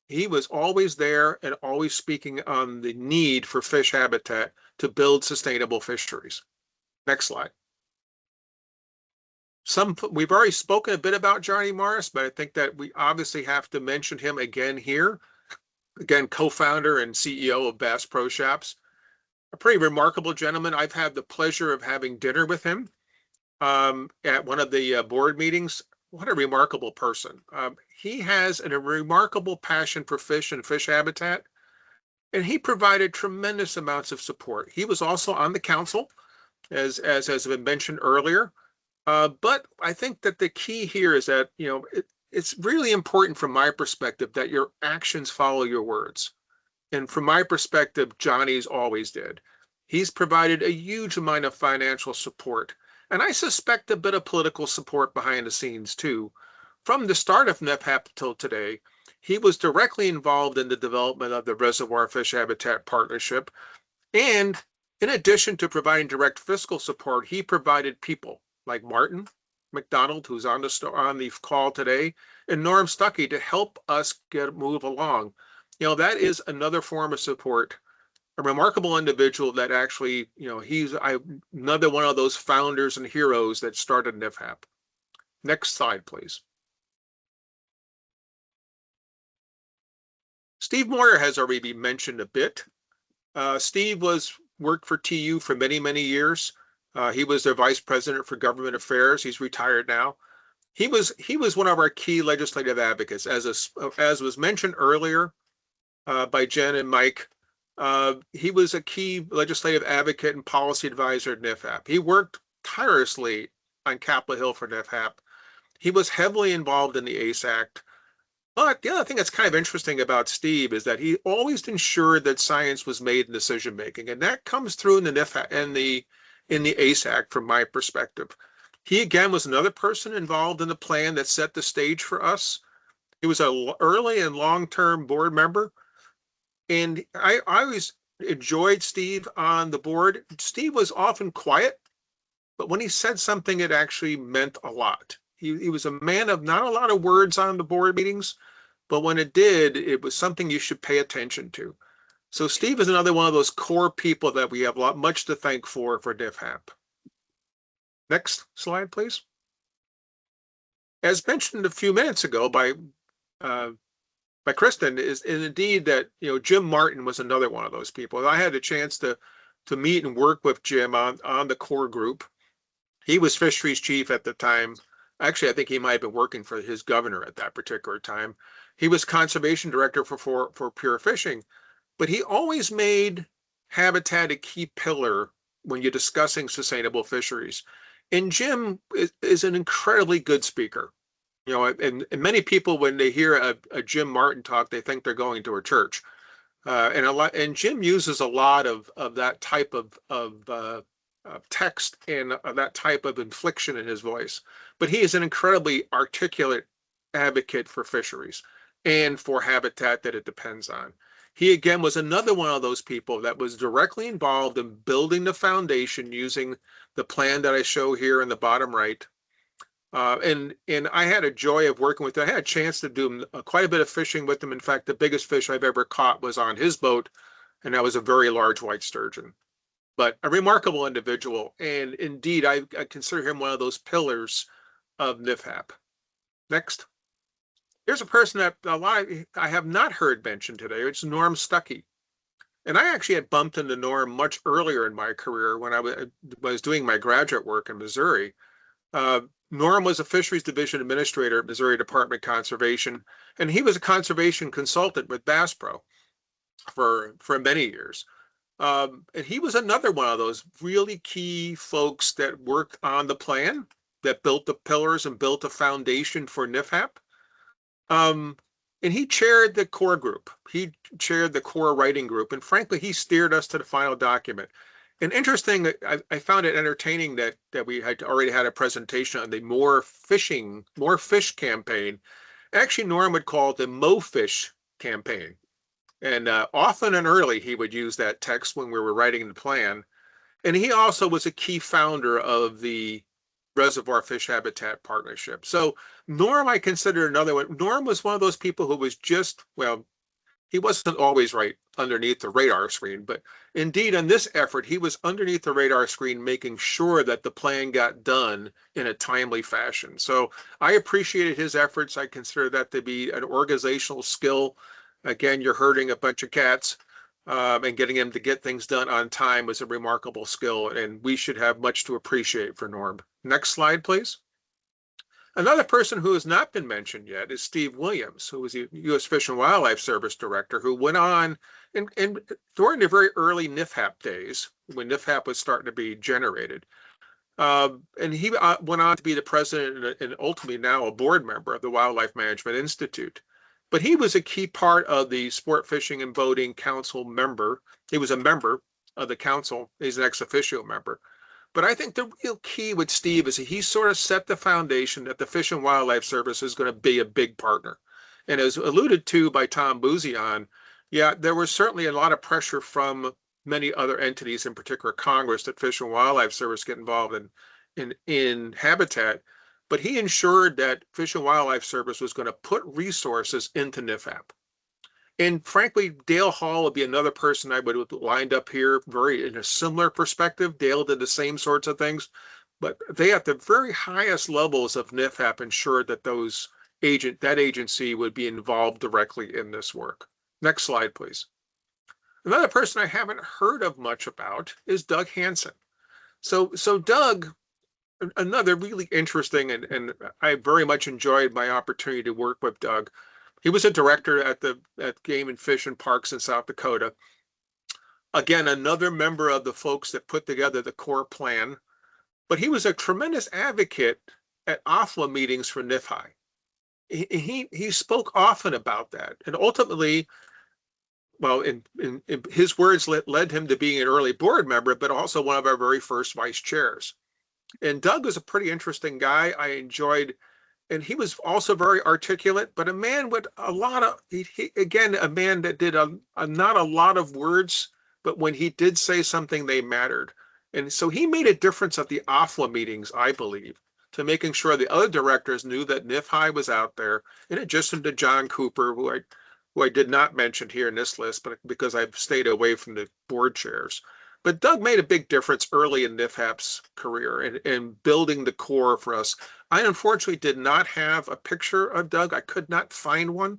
S12: He was always there and always speaking on the need for fish habitat to build sustainable fisheries. Next slide. We've already spoken a bit about Johnny Morris, but I think that we obviously have to mention him again here. Again, co-founder and CEO of Bass Pro Shops. A pretty remarkable gentleman. I've had the pleasure of having dinner with him at one of the board meetings. What a remarkable person. He has a remarkable passion for fish and fish habitat, and he provided tremendous amounts of support. He was also on the council, as has been mentioned earlier. But I think that the key here is that, you know, it's really important from my perspective that your actions follow your words. And from my perspective, Johnny's always did. He's provided a huge amount of financial support. And I suspect a bit of political support behind the scenes too. From the start of NIFHAP till today, he was directly involved in the development of the Reservoir Fish Habitat Partnership. And in addition to providing direct fiscal support, he provided people like Martin McDonald, who's on the call today, and Norm Stuckey to help us move along. You know, that is another form of support. A remarkable individual that actually, you know, he's another one of those founders and heroes that started NIFHAP. Next slide, please. Steve Moyer has already been mentioned a bit. Steve worked for TU for many, many years. He was their vice president for government affairs. He's retired now. He was one of our key legislative advocates, as was mentioned earlier by Jen and Mike. He was a key legislative advocate and policy advisor at NIFHAP. He worked tirelessly on Capitol Hill for NIFHAP. He was heavily involved in the ACE Act. But the other thing that's kind of interesting about Steve is that he always ensured that science was made in decision making, and that comes through in the NIFHAP and in the ACE Act from my perspective. He again was another person involved in the plan that set the stage for us. He was an early and long-term board member. And I always enjoyed Steve on the board. Steve was often quiet, but when he said something, it actually meant a lot. He was a man of not a lot of words on the board meetings, but when it did, it was something you should pay attention to. So Steve is another one of those core people that we have much to thank for NIFHAP. Next slide, please. As mentioned a few minutes ago by Kristen, is indeed that, you know, Jim Martin was another one of those people. I had a chance to meet and work with Jim on the core group. He was fisheries chief at the time. Actually, I think he might have been working for his governor at that particular time. He was conservation director for Pure Fishing, but he always made habitat a key pillar when you're discussing sustainable fisheries. And Jim is an incredibly good speaker. You know, and many people, when they hear a Jim Martin talk, they think they're going to a church. And Jim uses a lot of that type of text and that type of inflection in his voice. But he is an incredibly articulate advocate for fisheries and for habitat that it depends on. He again was another one of those people that was directly involved in building the foundation using the plan that I show here in the bottom right. And I had a joy of working with him. I had a chance to do quite a bit of fishing with him. In fact, the biggest fish I've ever caught was on his boat, and that was a very large white sturgeon. But a remarkable individual, and indeed, I consider him one of those pillars of NIFHAP. Next. Here's a person that I have not heard mentioned today. It's Norm Stuckey. And I actually had bumped into Norm much earlier in my career when I was doing my graduate work in Missouri. Norm was a fisheries division administrator at Missouri Department of Conservation, and he was a conservation consultant with Bass Pro for many years. And he was another one of those really key folks that worked on the plan, that built the pillars and built a foundation for NIFHAP. And he chaired the core group. He chaired the core writing group, and frankly, he steered us to the final document. And interesting, I found it entertaining that we had already had a presentation on the More Fish campaign. Actually, Norm would call it the MoFish campaign. And often and early, he would use that text when we were writing the plan. And he also was a key founder of the Reservoir Fish Habitat Partnership. So Norm, I consider another one. Norm was one of those people who was just, well, he wasn't always right underneath the radar screen, but indeed on this effort, he was underneath the radar screen, making sure that the plan got done in a timely fashion. So I appreciated his efforts. I consider that to be an organizational skill. Again, you're herding a bunch of cats, and getting him to get things done on time was a remarkable skill, and we should have much to appreciate for Norm. Next slide, please. Another person who has not been mentioned yet is Steve Williams, who was the U.S. Fish and Wildlife Service director, who went on and during the very early NFHAP days, when NFHAP was starting to be generated. And he went on to be the president and ultimately now a board member of the Wildlife Management Institute. But he was a key part of the Sport Fishing and Boating Council member. He was a member of the council. He's an ex officio member. But I think the real key with Steve is he sort of set the foundation that the Fish and Wildlife Service is going to be a big partner. And as alluded to by Tom Buzion, yeah, there was certainly a lot of pressure from many other entities, in particular Congress, that Fish and Wildlife Service get involved in habitat. But he ensured that Fish and Wildlife Service was going to put resources into NFHAP. And frankly, Dale Hall would be another person I would have lined up here very in a similar perspective. Dale did the same sorts of things, but they at the very highest levels of NFHAP ensured that that agency would be involved directly in this work. Next slide, please. Another person I haven't heard of much about is Doug Hansen. So Doug, another really interesting, and I very much enjoyed my opportunity to work with Doug. He was a director at Game and Fish and Parks in South Dakota. Again, another member of the folks that put together the core plan, but he was a tremendous advocate at OFLA meetings for NFHI. He spoke often about that, and ultimately, well, in his words, led him to being an early board member, but also one of our very first vice chairs. And Doug was a pretty interesting guy. I enjoyed. And he was also very articulate, but a man with a lot of, again, a man that did not a lot of words, but when he did say something, they mattered. And so he made a difference at the OFLA meetings, I believe, to making sure the other directors knew that NFHI was out there, in addition to John Cooper, who I did not mention here in this list, but because I've stayed away from the board chairs. But Doug made a big difference early in NFHAP's career and building the core for us. I unfortunately did not have a picture of Doug. I could not find one.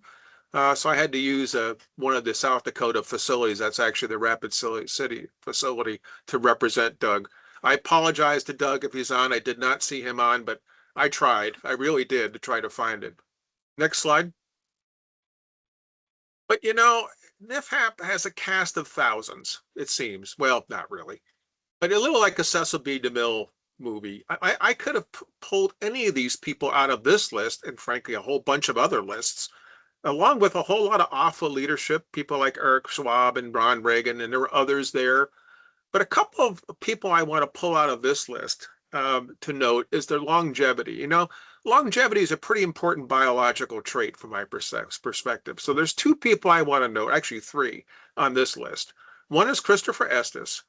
S12: So I had to use one of the South Dakota facilities. That's actually the Rapid City facility to represent Doug. I apologize to Doug if he's on. I did not see him on, but I tried. I really did to try to find it. Next slide. But you know, NFHAP has a cast of thousands, it seems. Well, not really, but a little like a Cecil B. DeMille movie. I could have pulled any of these people out of this list, and frankly, a whole bunch of other lists, along with a whole lot of OFLA leadership, people like Eric Schwab and Ron Reagan, and there were others there. But a couple of people I want to pull out of this list to note is their longevity. You know, longevity is a pretty important biological trait from my perspective. So there's two people I want to note, actually three on this list. One is Christopher Estes.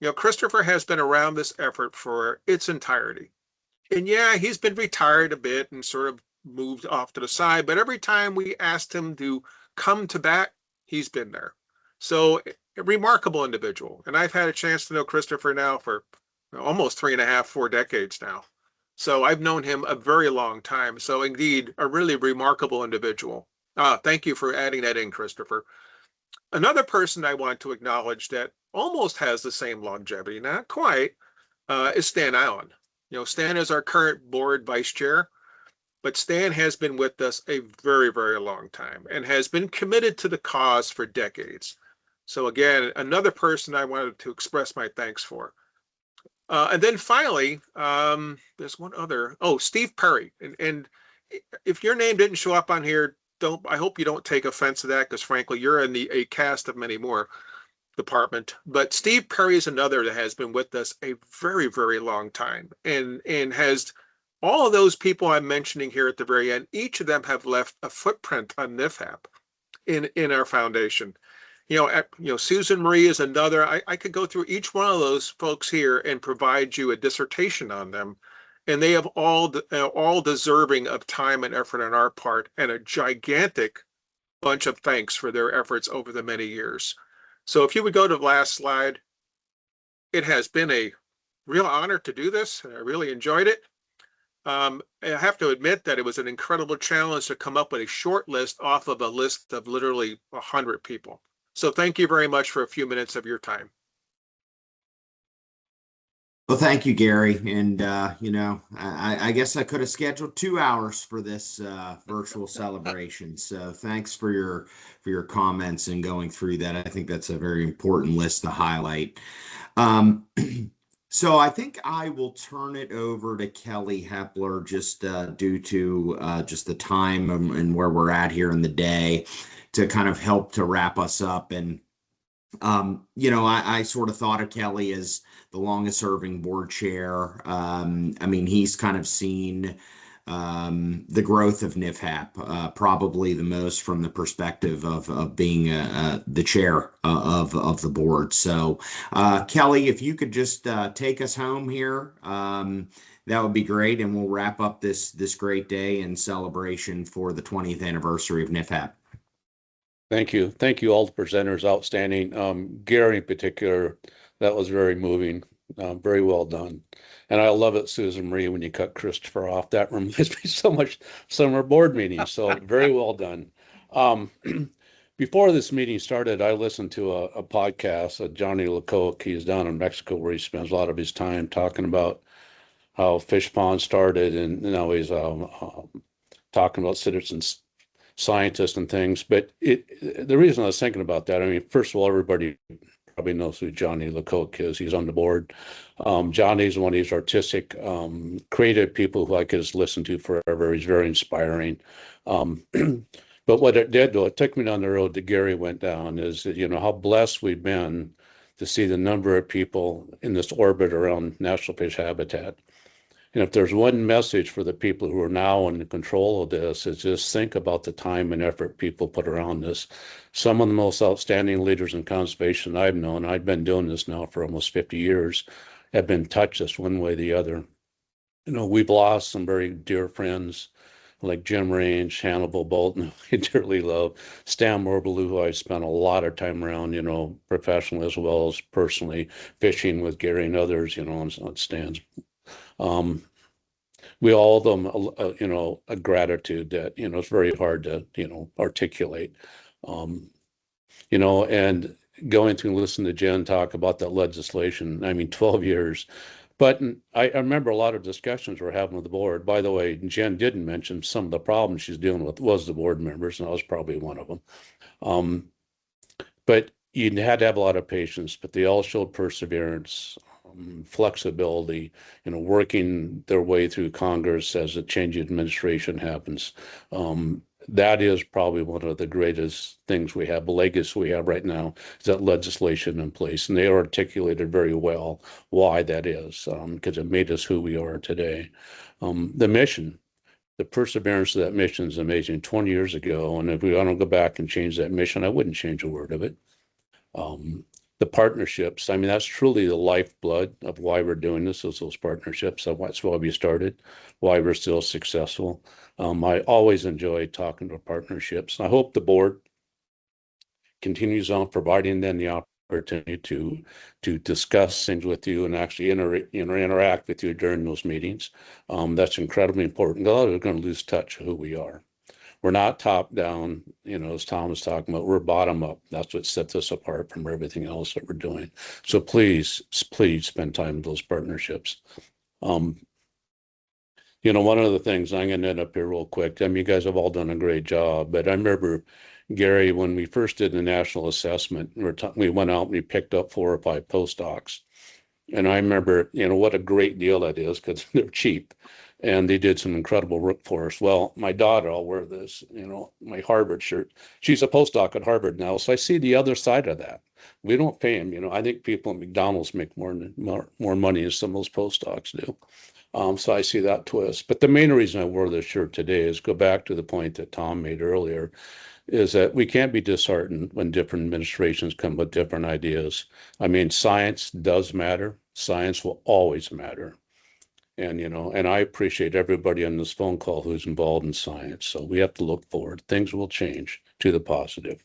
S12: You know, Christopher has been around this effort for its entirety. And yeah, he's been retired a bit and sort of moved off to the side, but every time we asked him to come to bat, he's been there. So a remarkable individual. And I've had a chance to know Christopher now for almost 3.5, 4 decades now. So I've known him a very long time. So indeed, a really remarkable individual. Thank you for adding that in, Christopher. Another person I want to acknowledge that almost has the same longevity, not quite, is Stan Allen. You know, Stan is our current board vice chair, but Stan has been with us a very, very long time and has been committed to the cause for decades. So again, another person I wanted to express my thanks for. And then finally, there's one other. Oh, Steve Perry. And if your name didn't show up on here, I hope you don't take offense to that, because frankly, you're in a cast of many more department. But Steve Perry is another that has been with us a very, very long time, and has all of those people I'm mentioning here at the very end. Each of them have left a footprint on NFHAP. in our foundation. Susan Marie is another. I could go through each one of those folks here and provide you a dissertation on them, and they have all deserving of time and effort on our part, and a gigantic bunch of thanks for their efforts over the many years. So if you would go to the last slide, it has been a real honor to do this, and I really enjoyed it. I have to admit that it was an incredible challenge to come up with a short list off of a list of literally 100 people. So thank you very much for a few minutes of your time.
S1: Well, thank you, Gary. And, I guess I could have scheduled 2 hours for this virtual celebration. So thanks for your comments and going through that. I think that's a very important list to highlight. So I think I will turn it over to Kelly Hepler, just due to just the time and where we're at here in the day, to kind of help to wrap us up. And I sort of thought of Kelly as the longest serving board chair. He's kind of seen the growth of NIFHAP, probably the most from the perspective of being the chair of the board. So Kelly, if you could just take us home here, that would be great. And we'll wrap up this great day and celebration for the 20th anniversary of NIFHAP.
S13: Thank you. Thank you, all the presenters. Outstanding. Gary in particular, that was very moving. Very well done. And I love it, Susan Marie, when you cut Christopher off. That reminds me so much summer board meetings. So very well done. Before this meeting started, I listened to a podcast of Johnny LeCoq. He's down in Mexico, where he spends a lot of his time talking about how Fish Pond started, and now he's talking about citizens scientists and things. But the reason I was thinking about that, first of all, everybody probably knows who Johnny LeCoq is. He's on the board. Johnny's one of these artistic, creative people who I could just listen to forever. He's very inspiring. But what it did, though, it took me down the road that Gary went down, is that, how blessed we've been to see the number of people in this orbit around National Fish Habitat. And if there's one message for the people who are now in control of this, is just think about the time and effort people put around this. Some of the most outstanding leaders in conservation I've known, I've been doing this now for almost 50 years, have been touched this one way or the other. We've lost some very dear friends like Jim Range, Hannibal Bolton, who I dearly love, Stan Morbaloo, who I spent a lot of time around, professionally as well as personally, fishing with Gary and others, on Stan's. We all owe them, a gratitude that, it's very hard to, articulate, and going to listen to Jen talk about that legislation, 12 years. But I remember a lot of discussions we're having with the board. By the way, Jen didn't mention some of the problems she's dealing with was the board members, and I was probably one of them. But you had to have a lot of patience, but they all showed perseverance, flexibility, working their way through Congress as a change in administration happens. That is probably one of the greatest things we have, the legacy we have right now, is that legislation in place. And they articulated very well why that is, because it made us who we are today. The mission, the perseverance of that mission is amazing. 20 years ago, and if we want to go back and change that mission, I wouldn't change a word of it. The partnerships, that's truly the lifeblood of why we're doing this, is those partnerships. That's why we started, why we're still successful. I always enjoy talking about partnerships. I hope the board continues on providing them the opportunity to discuss things with you and actually interact with you during those meetings. That's incredibly important. A lot of them are going to lose touch of who we are. We're not top down, as Tom was talking about, we're bottom up. That's what sets us apart from everything else that we're doing. So please spend time with those partnerships. One of the things, I'm going to end up here real quick. You guys have all done a great job, but I remember, Gary, when we first did the national assessment, we went out and we picked up 4 or 5 postdocs. And I remember, what a great deal that is, because they're cheap. And they did some incredible work for us. Well, my daughter, I'll wear this, my Harvard shirt. She's a postdoc at Harvard now. So I see the other side of that. We don't pay them. I think people at McDonald's make more money than some of those postdocs do. So I see that twist. But the main reason I wore this shirt today is go back to the point that Tom made earlier, is that we can't be disheartened when different administrations come with different ideas. I mean, science does matter. Science will always matter. And, you know, and I appreciate everybody on this phone call who's involved in science. So we have to look forward. Things will change to the positive.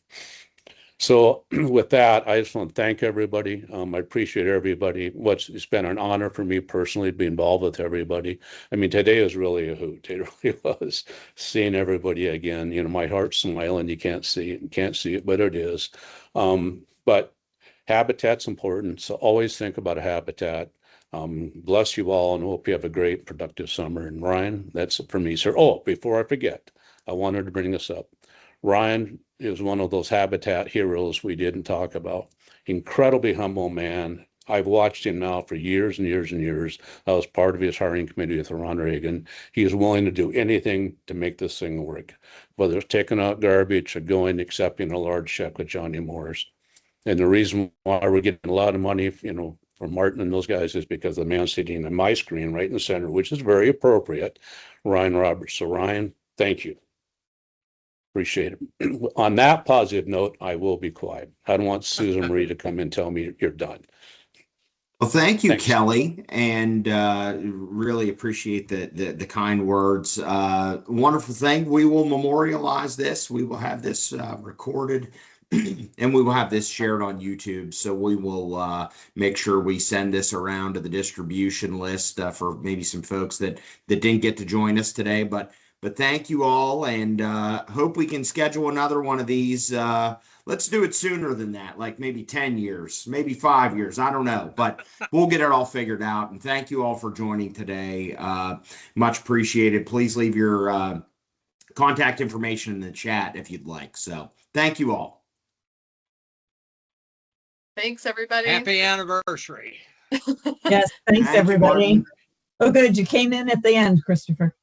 S13: So with that, I just want to thank everybody. I appreciate everybody. It's been an honor for me personally to be involved with everybody. I mean, today was really a hoot. It really was, seeing everybody again. You know, my heart's smiling. You can't see it, but it is. But habitat's important. So always think about a habitat. Bless you all and hope you have a great, productive summer. And Ryan, that's it for me, sir. Oh, before I forget, I wanted to bring this up. Ryan is one of those habitat heroes we didn't talk about. Incredibly humble man. I've watched him now for years and years and years. I was part of his hiring committee with Ron Reagan. He is willing to do anything to make this thing work, whether it's taking out garbage or accepting a large check with Johnny Morris. And the reason why we're getting a lot of money, you know, from Martin and those guys is because the man sitting on my screen right in the center, which is very appropriate, Ryan Roberts. So Ryan, thank you. Appreciate it. On that positive note, I will be quiet. I don't want Susan Marie to come and tell me you're done.
S1: Well, thank you,
S13: Thanks.
S1: Kelly, and really appreciate the kind words. Wonderful thing. We will memorialize this. We will have this recorded, and we will have this shared on YouTube. So we will make sure we send this around to the distribution list for maybe some folks that didn't get to join us today. But thank you all, and hope we can schedule another one of these. Let's do it sooner than that, like maybe 10 years, maybe 5 years. I don't know, but we'll get it all figured out. And thank you all for joining today. Much appreciated. Please leave your contact information in the chat if you'd like. So thank you all.
S3: Thanks, everybody.
S7: Happy anniversary.
S10: Yes, thanks,
S1: Thank you,
S10: everybody.
S1: Martin.
S10: Oh, good. You came in at the end, Christopher.